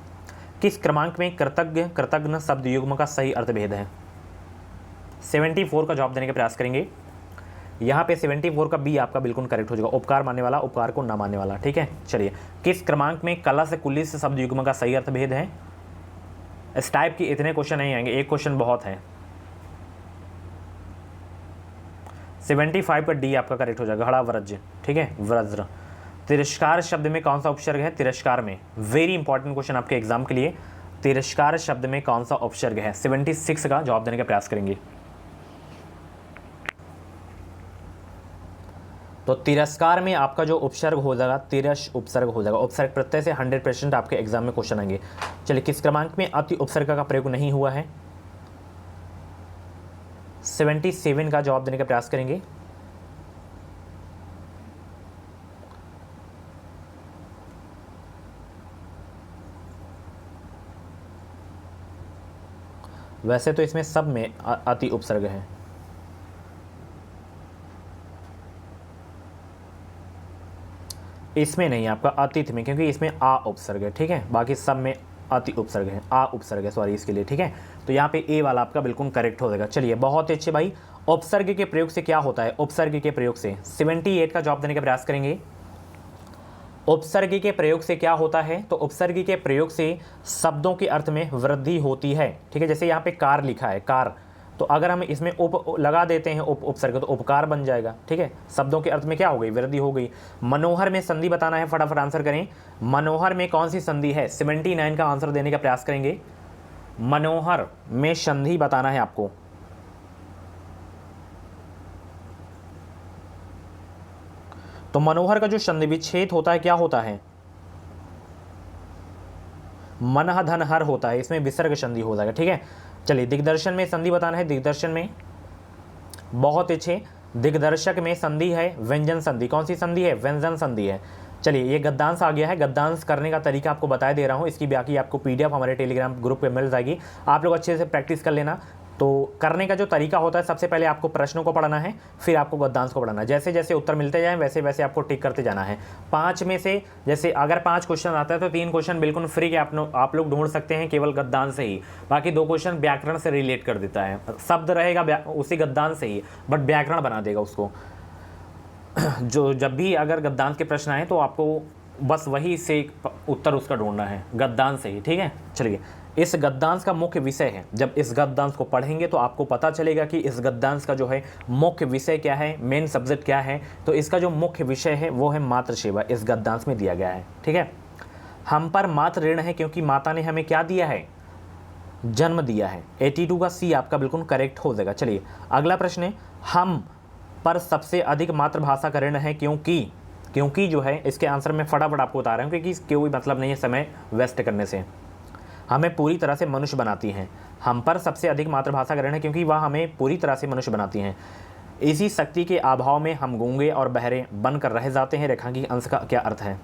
किस क्रमांक में कृतज्ञ कृतज्ञ शब्द युग्म का सही अर्थभेद है? 74 का जवाब देने का प्रयास करेंगे। यहाँ पे 74 का बी आपका बिल्कुल करेक्ट हो जाएगा, उपकार मानने वाला, उपकार को न मानने वाला। ठीक है, चलिए। किस क्रमांक में कला से कुल्ली से शब्द युग्म का सही अर्थभेद है? इस टाइप की इतने क्वेश्चन नहीं आएंगे, एक क्वेश्चन बहुत है। 75 का डी आपका करेक्ट हो जाएगा, घड़ा वज्र। ठीक है, वज्र। तिरस्कार शब्द में कौन सा उपसर्ग है? तिरस्कार में, वेरी इंपॉर्टेंट क्वेश्चन आपके एग्जाम के लिए, तिरस्कार शब्द में कौन सा उपसर्ग है? 76 का जवाब देने का प्रयास करेंगे। तो तिरस्कार में आपका जो उपसर्ग हो जाएगा, तिरस उपसर्ग हो जाएगा। उपसर्ग प्रत्यय से 100% आपके एग्जाम में क्वेश्चन आएंगे। चलिए, किस क्रमांक में अति उपसर्ग का प्रयोग नहीं हुआ है? 77 का जवाब देने का प्रयास करेंगे। वैसे तो इसमें सब में अति उपसर्ग है। इसमें नहीं, आपका अतिथि में, क्योंकि इसमें आ उपसर्ग है। ठीक है, बाकी सब में अति उपसर्ग है, आ उपसर्ग है, सॉरी इसके लिए। ठीक है, तो यहाँ पे ए वाला आपका बिल्कुल करेक्ट हो जाएगा। चलिए, बहुत अच्छे भाई। उपसर्ग के प्रयोग से क्या होता है? उपसर्ग के प्रयोग से 78 का जवाब देने का प्रयास करेंगे। उपसर्ग के प्रयोग से क्या होता है? तो उपसर्ग के प्रयोग से शब्दों के अर्थ में वृद्धि होती है। ठीक है, जैसे यहाँ पे कार लिखा है, कार, तो अगर हम इसमें उप लगा देते हैं, उपसर्ग, तो उपकार बन जाएगा। ठीक है, शब्दों के अर्थ में क्या हो गई? वृद्धि हो गई। मनोहर में संधि बताना है, फटाफट आंसर करें। मनोहर में कौन सी संधि है? 79 का आंसर देने का प्रयास करेंगे। मनोहर में संधि बताना है आपको। तो मनोहर का जो संधि विच्छेद होता है, क्या होता है? मनः धन हर होता है, इसमें विसर्ग संधि हो जाएगा। ठीक है, चलिए। दिग्दर्शन में संधि बताना है। दिग्दर्शन में, बहुत अच्छे। दिग्दर्शक में संधि है व्यंजन संधि। कौन सी संधि है? व्यंजन संधि है। चलिए, ये गद्यांश आ गया है। गद्यांश करने का तरीका आपको बता दे रहा हूँ, इसकी बाकी आपको पीडीएफ हमारे टेलीग्राम ग्रुप पे मिल जाएगी, आप लोग अच्छे से प्रैक्टिस कर लेना। तो करने का जो तरीका होता है, सबसे पहले आपको प्रश्नों को पढ़ना है, फिर आपको गद्यांश को पढ़ना है। जैसे जैसे उत्तर मिलते जाएं, वैसे वैसे आपको टिक करते जाना है। 5 में से, जैसे अगर 5 क्वेश्चन आता है तो 3 क्वेश्चन बिल्कुल फ्री के आप लोग ढूंढ सकते हैं केवल गद्यांश से ही। बाकी 2 क्वेश्चन व्याकरण से रिलेट कर देता है, शब्द रहेगा उसी गद्यांश से ही, बट व्याकरण बना देगा उसको। जो जब भी अगर गद्यांश के प्रश्न आए तो आपको बस वही से उत्तर उसका ढूंढना है, गद्यांश से ही। ठीक है, चलिए। इस गद्यांश का मुख्य विषय है, जब इस गद्यांश को पढ़ेंगे तो आपको पता चलेगा कि इस गद्यांश का जो है मुख्य विषय क्या है, मेन सब्जेक्ट क्या है। तो इसका जो मुख्य विषय है वो है मातृ सेवा, इस गद्यांश में दिया गया है। ठीक है, हम पर मातृ ऋण है क्योंकि माता ने हमें क्या दिया है? जन्म दिया है। 82 का सी आपका बिल्कुल करेक्ट हो जाएगा। चलिए, अगला प्रश्न है, हम पर सबसे अधिक मातृभाषा का ऋण है क्योंकि जो है, इसके आंसर में फटाफट आपको बता रहा हूँ, क्योंकि कोई मतलब नहीं है समय वेस्ट करने से। हमें पूरी तरह से मनुष्य बनाती हैं। हम पर सबसे अधिक मातृभाषा का ऋण है क्योंकि वह हमें पूरी तरह से मनुष्य बनाती हैं। इसी शक्ति के अभाव में हम गूंगे और बहरे बनकर रह जाते हैं। रेखांकित अंश का क्या अर्थ है?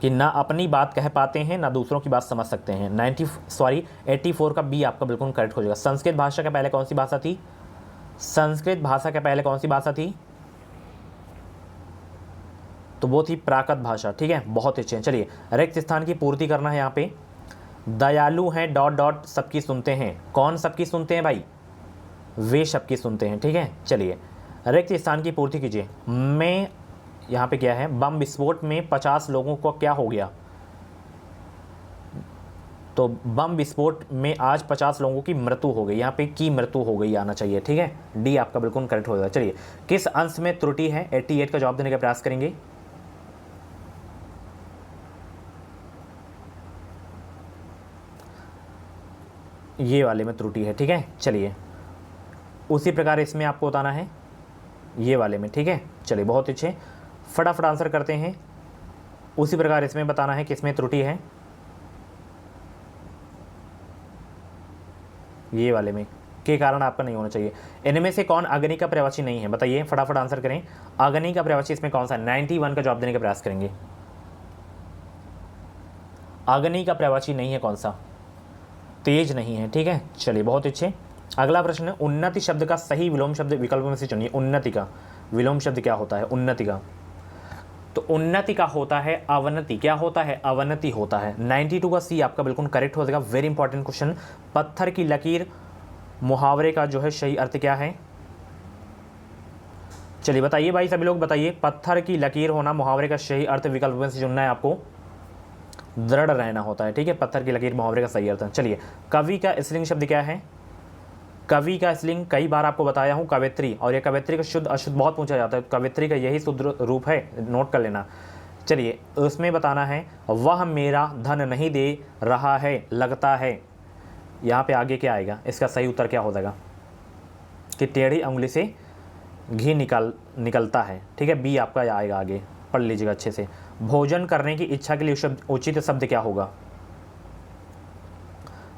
कि ना अपनी बात कह पाते हैं, ना दूसरों की बात समझ सकते हैं। 84 का बी आपका बिल्कुल करेक्ट हो जाएगा। संस्कृत भाषा के पहले कौन सी भाषा थी? संस्कृत भाषा के पहले कौन सी भाषा थी? तो वो थी प्राकृत भाषा। ठीक है, बहुत अच्छे हैं। चलिए, रिक्त स्थान की पूर्ति करना है। यहाँ पे दयालु हैं ... सबकी सुनते हैं। कौन सबकी सुनते हैं भाई? वे सबकी सुनते हैं। ठीक है, चलिए, रिक्त स्थान की पूर्ति कीजिए। मैं यहाँ पे क्या है? बम विस्फोट में 50 लोगों को क्या हो गया? तो बम विस्फोट में आज 50 लोगों की मृत्यु हो गई, यहाँ पे की मृत्यु हो गई आना चाहिए। ठीक है, डी आपका बिल्कुल करेक्ट हो जाएगा। चलिए, किस अंश में त्रुटि है? 88 का जवाब देने का प्रयास करेंगे। ये वाले में त्रुटि है। ठीक है, चलिए, उसी प्रकार इसमें आपको बताना है, ये वाले में। ठीक है, चलिए, बहुत अच्छे, फटाफट आंसर करते हैं। उसी प्रकार इसमें बताना है किसमें त्रुटि है। ये वाले में के कारण आपका नहीं होना चाहिए। इनमें से कौन अग्नि का पर्यायवाची नहीं है? बताइए, फटाफट आंसर करें। अग्नि का पर्यायवाची इसमें कौन सा? 91 का जवाब देने का प्रयास करेंगे। अग्नि का पर्यायवाची नहीं है, कौन सा? तेज नहीं है। ठीक है, चलिए, बहुत अच्छे। अगला प्रश्न है, उन्नति शब्द का सही विलोम शब्द विकल्प में से चुनिए। उन्नति का विलोम शब्द क्या होता है? उन्नति का तो उन्नति का होता है अवनति। क्या होता है? अवनति होता है। 92 का सी आपका बिल्कुल करेक्ट हो जाएगा। Very important question. पत्थर की लकीर मुहावरे का जो है सही अर्थ क्या है? चलिए बताइए भाई, सभी लोग बताइए। पत्थर की लकीर होना मुहावरे का सही अर्थ, विकल्प में से चुनना है आपको। दृढ़ रहना होता है, ठीक है। पत्थर की लकीर मुहावरे का सही अर्थ। चलिए, कवि का स्त्रीलिंग शब्द क्या है? कवि का स्त्रीलिंग कई बार आपको बताया हूं, कवित्री। और ये कवित्री का शुद्ध अशुद्ध बहुत पूछा जाता है, कवित्री का यही शुद्ध रूप है, नोट कर लेना। चलिए, उसमें बताना है वह मेरा धन नहीं दे रहा है लगता है। यहाँ पे आगे क्या आएगा? इसका सही उत्तर क्या हो जाएगा कि टेढ़ी उंगली से घी निकलता है, ठीक है। बी आपका आएगा आगे, पढ़ लीजिएगा अच्छे से। भोजन करने की इच्छा के लिए उचित शब्द क्या होगा?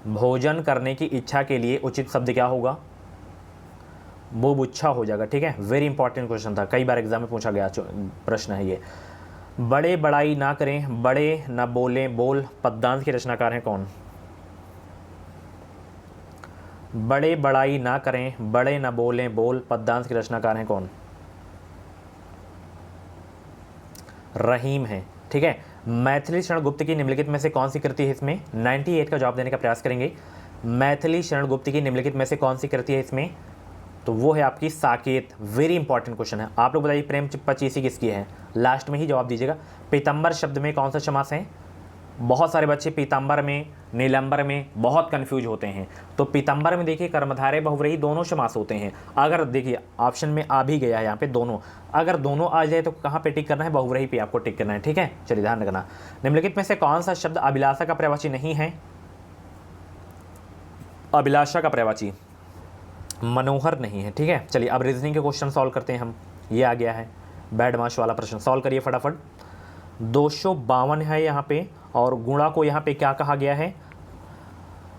भोजन करने की इच्छा के लिए उचित शब्द क्या होगा? बुभुक्षा हो जाएगा, ठीक है। वेरी इंपॉर्टेंट क्वेश्चन था, कई बार एग्जाम में पूछा गया प्रश्न है ये। बड़े बड़ाई ना करें, बड़े न बोलें बोल, पद्यांश के रचनाकार हैं कौन? बड़े बड़ाई ना करें, बड़े न बोलें बोल, पद्यांश के रचनाकार हैं कौन? रहीम है, ठीक है। मैथिली शरण गुप्त की निम्नलिखित में से कौन सी कृति है इसमें? 98 का जवाब देने का प्रयास करेंगे। मैथिली शरण गुप्त की निम्नलिखित में से कौन सी कृति है इसमें? तो वो है आपकी साकेत। वेरी इंपॉर्टेंट क्वेश्चन है। आप लोग बताइए प्रेम पचीसी किसकी है? लास्ट में ही जवाब दीजिएगा। पीताम्बर शब्द में कौन सा समास है? बहुत सारे बच्चे पीताम्बर में, नीलंबर में बहुत कंफ्यूज होते हैं। तो पीताम्बर में देखिए कर्मधारय बहुव्रीहि दोनों समास होते हैं। अगर देखिए ऑप्शन में आ भी गया है यहाँ पे दोनों, अगर दोनों आ जाए तो कहाँ पे टिक करना है? बहुव्रीहि पे आपको टिक करना है, ठीक है। चलिए ध्यान रखना। निम्नलिखित में से कौन सा शब्द अभिलाषा का पर्यायवाची नहीं है? अभिलाषा का पर्यायवाची मनोहर नहीं है, ठीक है। चलिए अब रीजनिंग के क्वेश्चन सॉल्व करते हैं हम। ये आ गया है बैडमाश वाला प्रश्न, सॉल्व करिए फटाफट। 252 है यहाँ पे, और गुणा को यहाँ पे क्या कहा गया है?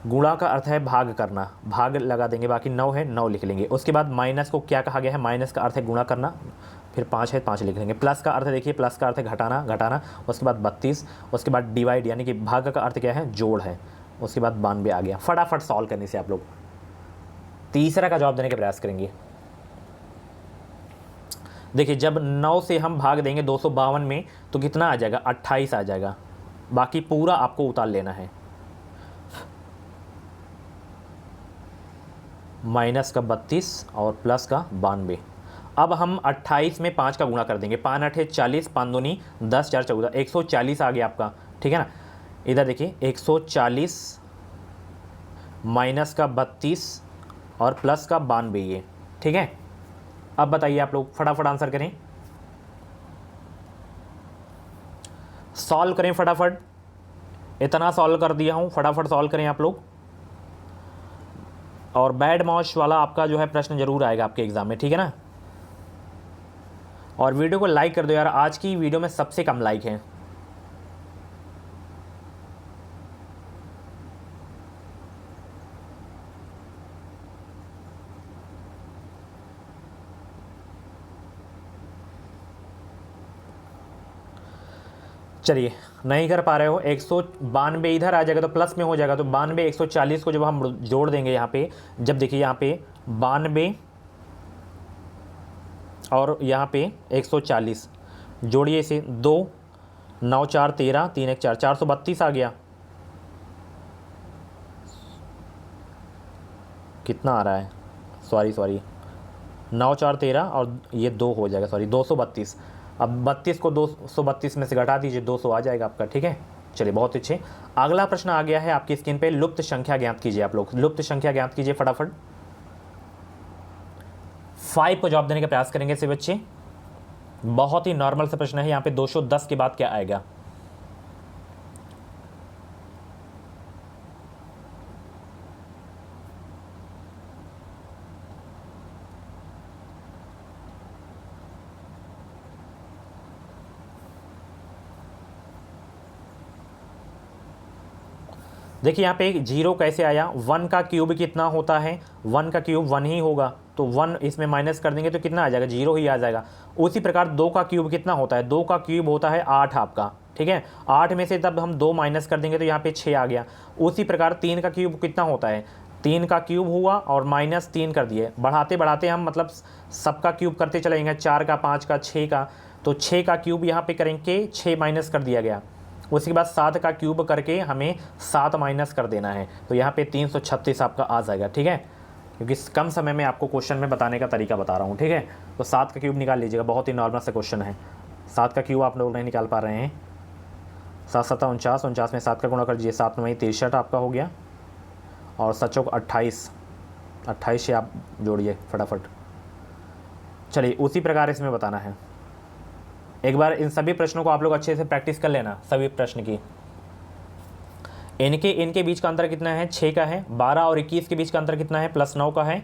गुणा का अर्थ है भाग करना, भाग लगा देंगे, बाकी 9 है 9 लिख लेंगे। उसके बाद माइनस को क्या कहा गया है? माइनस का अर्थ है गुणा करना, फिर 5 है 5 लिख लेंगे। प्लस का अर्थ देखिए, प्लस का अर्थ है घटाना। उसके बाद 32, उसके बाद डिवाइड यानी कि भाग का अर्थ क्या है? जोड़ है। उसके बाद 92 आ गया। फटाफट सॉल्व करने से आप लोग तीसरा का जवाब देने का प्रयास करेंगे। देखिए जब 9 से हम भाग देंगे 252 में तो कितना आ जाएगा? 28 आ जाएगा। बाकी पूरा आपको उतार लेना है। माइनस का 32 और प्लस का 92। अब हम 28 में 5 का गुणा कर देंगे। 5 8 40, 5 दूनी 10, 4 14, 140 आ गया आपका, ठीक है ना। इधर देखिए 140 माइनस का 32 और प्लस का 92 ये, ठीक है। अब बताइए आप लोग फटाफट आंसर करें, सॉल्व करें फटाफट। इतना सॉल्व कर दिया हूं, फटाफट सॉल्व करें आप लोग। और बैड मॉश वाला आपका जो है प्रश्न जरूर आएगा आपके एग्जाम में, ठीक है ना। और वीडियो को लाइक कर दो यार, आज की वीडियो में सबसे कम लाइक है। चलिए नहीं कर पा रहे हो, 192 इधर आ जाएगा तो प्लस में हो जाएगा, तो 92 140 को जब हम जोड़ देंगे यहाँ पे, जब देखिए यहाँ पे 92 और यहाँ पे 140 जोड़िए इसे, 2 9 4 13 3 1 4, 432 आ गया। कितना आ रहा है? सॉरी 9 4 13 और ये 2 हो जाएगा, सॉरी 232। अब 32 को 232 में से घटा दीजिए, 200 आ जाएगा आपका, ठीक है। चलिए बहुत अच्छे। अगला प्रश्न आ गया है आपकी स्क्रीन पे, लुप्त संख्या ज्ञात कीजिए। आप लोग लुप्त संख्या ज्ञात कीजिए फटाफट। 5 को जवाब देने का प्रयास करेंगे से बच्चे। बहुत ही नॉर्मल सा प्रश्न है। यहाँ पे 210 के बाद क्या आएगा? देखिए यहाँ पे एक जीरो कैसे आया? 1 का क्यूब कितना होता है? 1 का क्यूब 1 ही होगा, तो 1 इसमें माइनस कर देंगे तो कितना आ जाएगा? 0 ही आ जाएगा। उसी प्रकार 2 का क्यूब कितना होता है? 2 का क्यूब होता है 8 आपका, ठीक है। 8 में से तब हम 2 माइनस कर देंगे तो यहाँ पे 6 आ गया। उसी प्रकार 3 का क्यूब कितना होता है? 3 का क्यूब हुआ और -3 कर दिए, बढ़ाते बढ़ाते हम मतलब सबका क्यूब करते चलेंगे, 4 का 5 का 6 का, तो 6 का क्यूब यहाँ पे करेंगे, 6 माइनस कर दिया गया। उसके बाद 7 का क्यूब करके हमें 7 माइनस कर देना है, तो यहाँ पे 336 आपका आ जाएगा। ठीक है, क्योंकि कम समय में आपको क्वेश्चन में बताने का तरीका बता रहा हूँ। ठीक है, तो 7 का क्यूब निकाल लीजिएगा, बहुत ही नॉर्मल सा क्वेश्चन है। 7 का क्यूब आप लोग नहीं निकाल पा रहे हैं। 7 7 49, 49 में 7 का गुणा कर दीजिए, 7 9 63 आपका हो गया, और 7 चौक 28, 28 से आप जोड़िए फटाफट। चलिए उसी प्रकार इसमें बताना है। एक बार इन सभी प्रश्नों को आप लोग अच्छे से प्रैक्टिस कर लेना, सभी प्रश्न की। इनके बीच का अंतर कितना है, 6 का है। 12 और 21 के बीच का अंतर कितना है, +9 का है।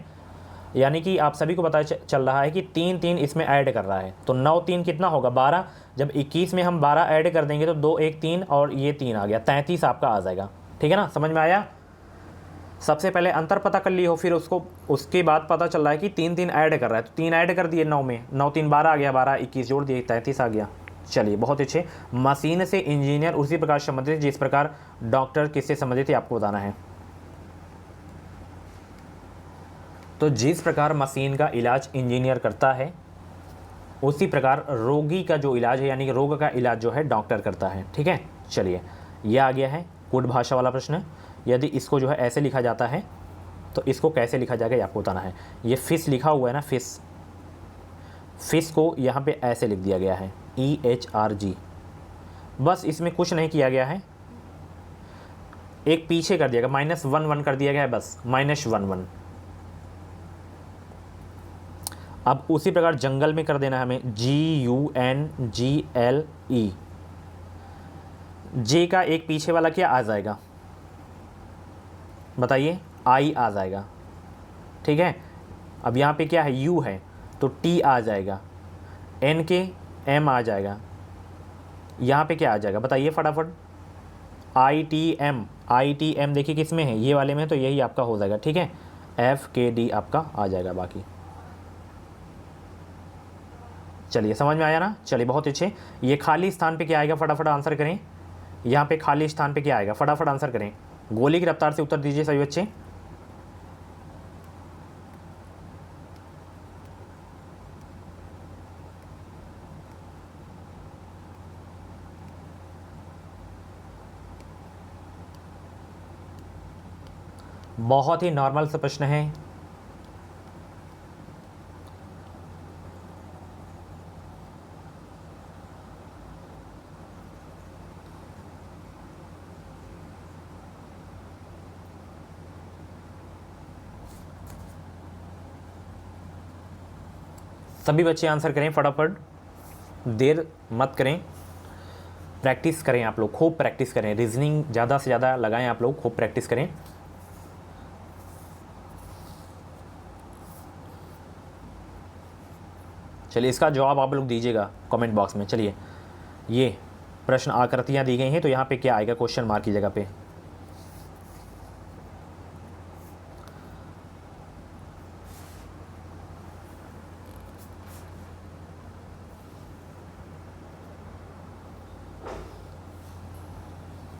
यानी कि आप सभी को पता चल रहा है कि 3 3 इसमें ऐड कर रहा है, तो 9 3 कितना होगा, 12। जब 21 में हम 12 ऐड कर देंगे तो 2 1 3 और ये 3 आ गया, 33 आपका आ जाएगा। ठीक है ना, समझ में आया। सबसे पहले अंतर पता कर लिए हो, फिर उसके बाद पता चल रहा है कि 3 3 ऐड कर रहा है, तो 3 ऐड कर दिए 9 में, 9 3 12 आ गया, 12 21 जोड़ दिए, 33 आ गया। चलिए बहुत अच्छे। मशीन से इंजीनियर उसी प्रकार संबंधित जिस प्रकार डॉक्टर किससे संबंधित है आपको बताना है। तो जिस प्रकार मशीन का इलाज इंजीनियर करता है, उसी प्रकार रोगी का जो इलाज है, यानी कि रोग का इलाज जो है डॉक्टर करता है। ठीक है, चलिए ये आ गया है कुट भाषा वाला प्रश्न। यदि इसको जो है ऐसे लिखा जाता है तो इसको कैसे लिखा जाएगा ये आपको बताना है। ये फिश लिखा हुआ है ना, फिश को यहाँ पे ऐसे लिख दिया गया है, EHRG। बस इसमें कुछ नहीं किया गया है, एक पीछे कर दिया गया, -1 कर दिया गया है, बस -1 अब उसी प्रकार जंगल में कर देना है हमें, GUNGLE। जे का एक पीछे वाला क्या आ जाएगा बताइए, I आ जाएगा। ठीक है, अब यहाँ पे क्या है, U है तो T आ जाएगा, N के M आ जाएगा, यहाँ पे क्या आ जाएगा बताइए फटाफट, ITM देखिए किस में है, ये वाले में, तो यही आपका हो जाएगा। ठीक है, FKD आपका आ जाएगा बाकी। चलिए समझ में आया ना। चलिए बहुत अच्छे। ये खाली स्थान पे क्या आएगा, फटाफट आंसर करें। यहाँ पे खाली स्थान पे क्या आएगा, फटाफट आंसर करें, गोली की रफ्तार से उत्तर दीजिए सभी बच्चे। बहुत ही नॉर्मल सा प्रश्न है। सभी बच्चे आंसर करें फटाफट, देर मत करें, प्रैक्टिस करें आप लोग, खूब प्रैक्टिस करें, रीजनिंग ज़्यादा से ज़्यादा लगाएं आप लोग, खूब प्रैक्टिस करें। चलिए इसका जवाब आप लोग दीजिएगा कमेंट बॉक्स में। चलिए ये प्रश्न आकृतियाँ दी गई हैं, तो यहाँ पे क्या आएगा, क्वेश्चन मार्क की जगह पे।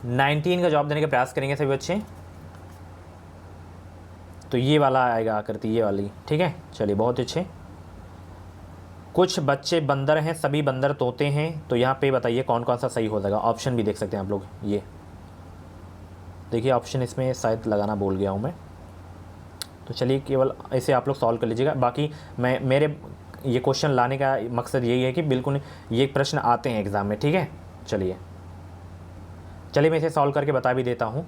नाइनटीन का जवाब देने का प्रयास करेंगे सभी बच्चे। तो ये वाला आएगा आकृति, ये वाली। ठीक है, चलिए बहुत अच्छे। कुछ बच्चे बंदर हैं, सभी बंदर तोते हैं, तो यहाँ पे बताइए कौन कौन सा सही हो जाएगा। ऑप्शन भी देख सकते हैं आप लोग, ये देखिए ऑप्शन इसमें शायद लगाना भूल गया हूँ मैं, तो चलिए केवल ऐसे आप लोग सॉल्व कर लीजिएगा। बाकी मेरे ये क्वेश्चन लाने का मकसद यही है कि बिल्कुल ये प्रश्न आते हैं एग्ज़ाम में। ठीक है, चलिए मैं इसे सॉल्व करके बता भी देता हूँ,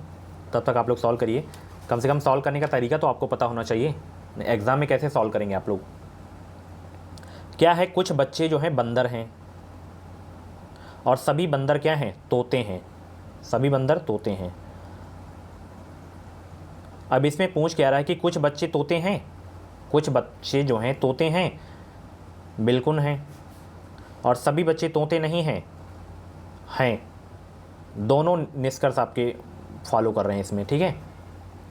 तब तक आप लोग सॉल्व करिए। कम से कम सॉल्व करने का तरीका तो आपको पता होना चाहिए, एग्ज़ाम में कैसे सॉल्व करेंगे आप लोग। क्या है, कुछ बच्चे जो हैं बंदर हैं और सभी बंदर क्या हैं, तोते हैं, सभी बंदर तोते हैं। अब इसमें पूछ क्या रहा है कि कुछ बच्चे तोते हैं, कुछ बच्चे जो हैं तोते हैं, बिल्कुल हैं, और सभी बच्चे तोते नहीं हैं, दोनों निष्कर्ष आपके फॉलो कर रहे हैं इसमें। ठीक है,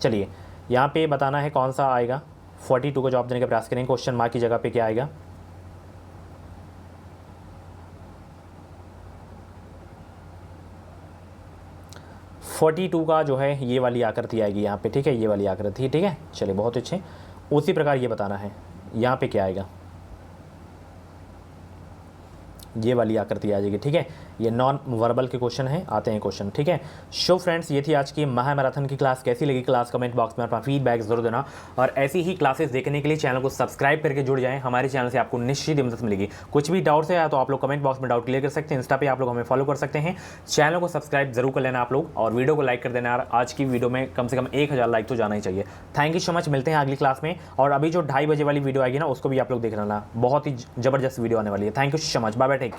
चलिए यहाँ पे बताना है कौन सा आएगा। 42 का जवाब देने का प्रयास करेंगे, क्वेश्चन मार्क की जगह पे क्या आएगा। फोर्टी टू का जो है ये वाली आकृति आएगी यहाँ पे। ठीक है, ये वाली आकृति। ठीक है, चलिए बहुत अच्छे। उसी प्रकार ये बताना है यहाँ पे क्या आएगा। ये वाली आकृति आ जाएगी, ठीक है। ये नॉन वर्बल के क्वेश्चन हैं, आते हैं क्वेश्चन, ठीक है। सो फ्रेंड्स, ये थी आज की महामैराथन की क्लास। कैसी लगी क्लास कमेंट बॉक्स में अपना फीडबैक जरूर देना, और ऐसी ही क्लासेस देखने के लिए चैनल को सब्सक्राइब करके जुड़ जाएं। हमारे चैनल से आपको निश्चित मदद मिलेगी। कुछ भी डाउट्स है तो आप लोग कमेंट बॉक्स में डाउट क्लियर कर सकते हैं। इंस्टा पे आप लोग हमें फॉलो कर सकते हैं। चैनल को सब्सक्राइब जरूर कर लेना आप लोग, और वीडियो को लाइक कर देना यार। आज की वीडियो में कम से कम 1000 लाइक तो जाना ही चाहिए। थैंक यू सो मच, मिलते हैं अगली क्लास में। और अभी जो 2:30 बजे वाली वीडियो आएगी ना, उसको भी आप लोग देख लेना, बहुत ही जबरदस्त वीडियो आने वाली है। Thank you so much, bye bye, take care.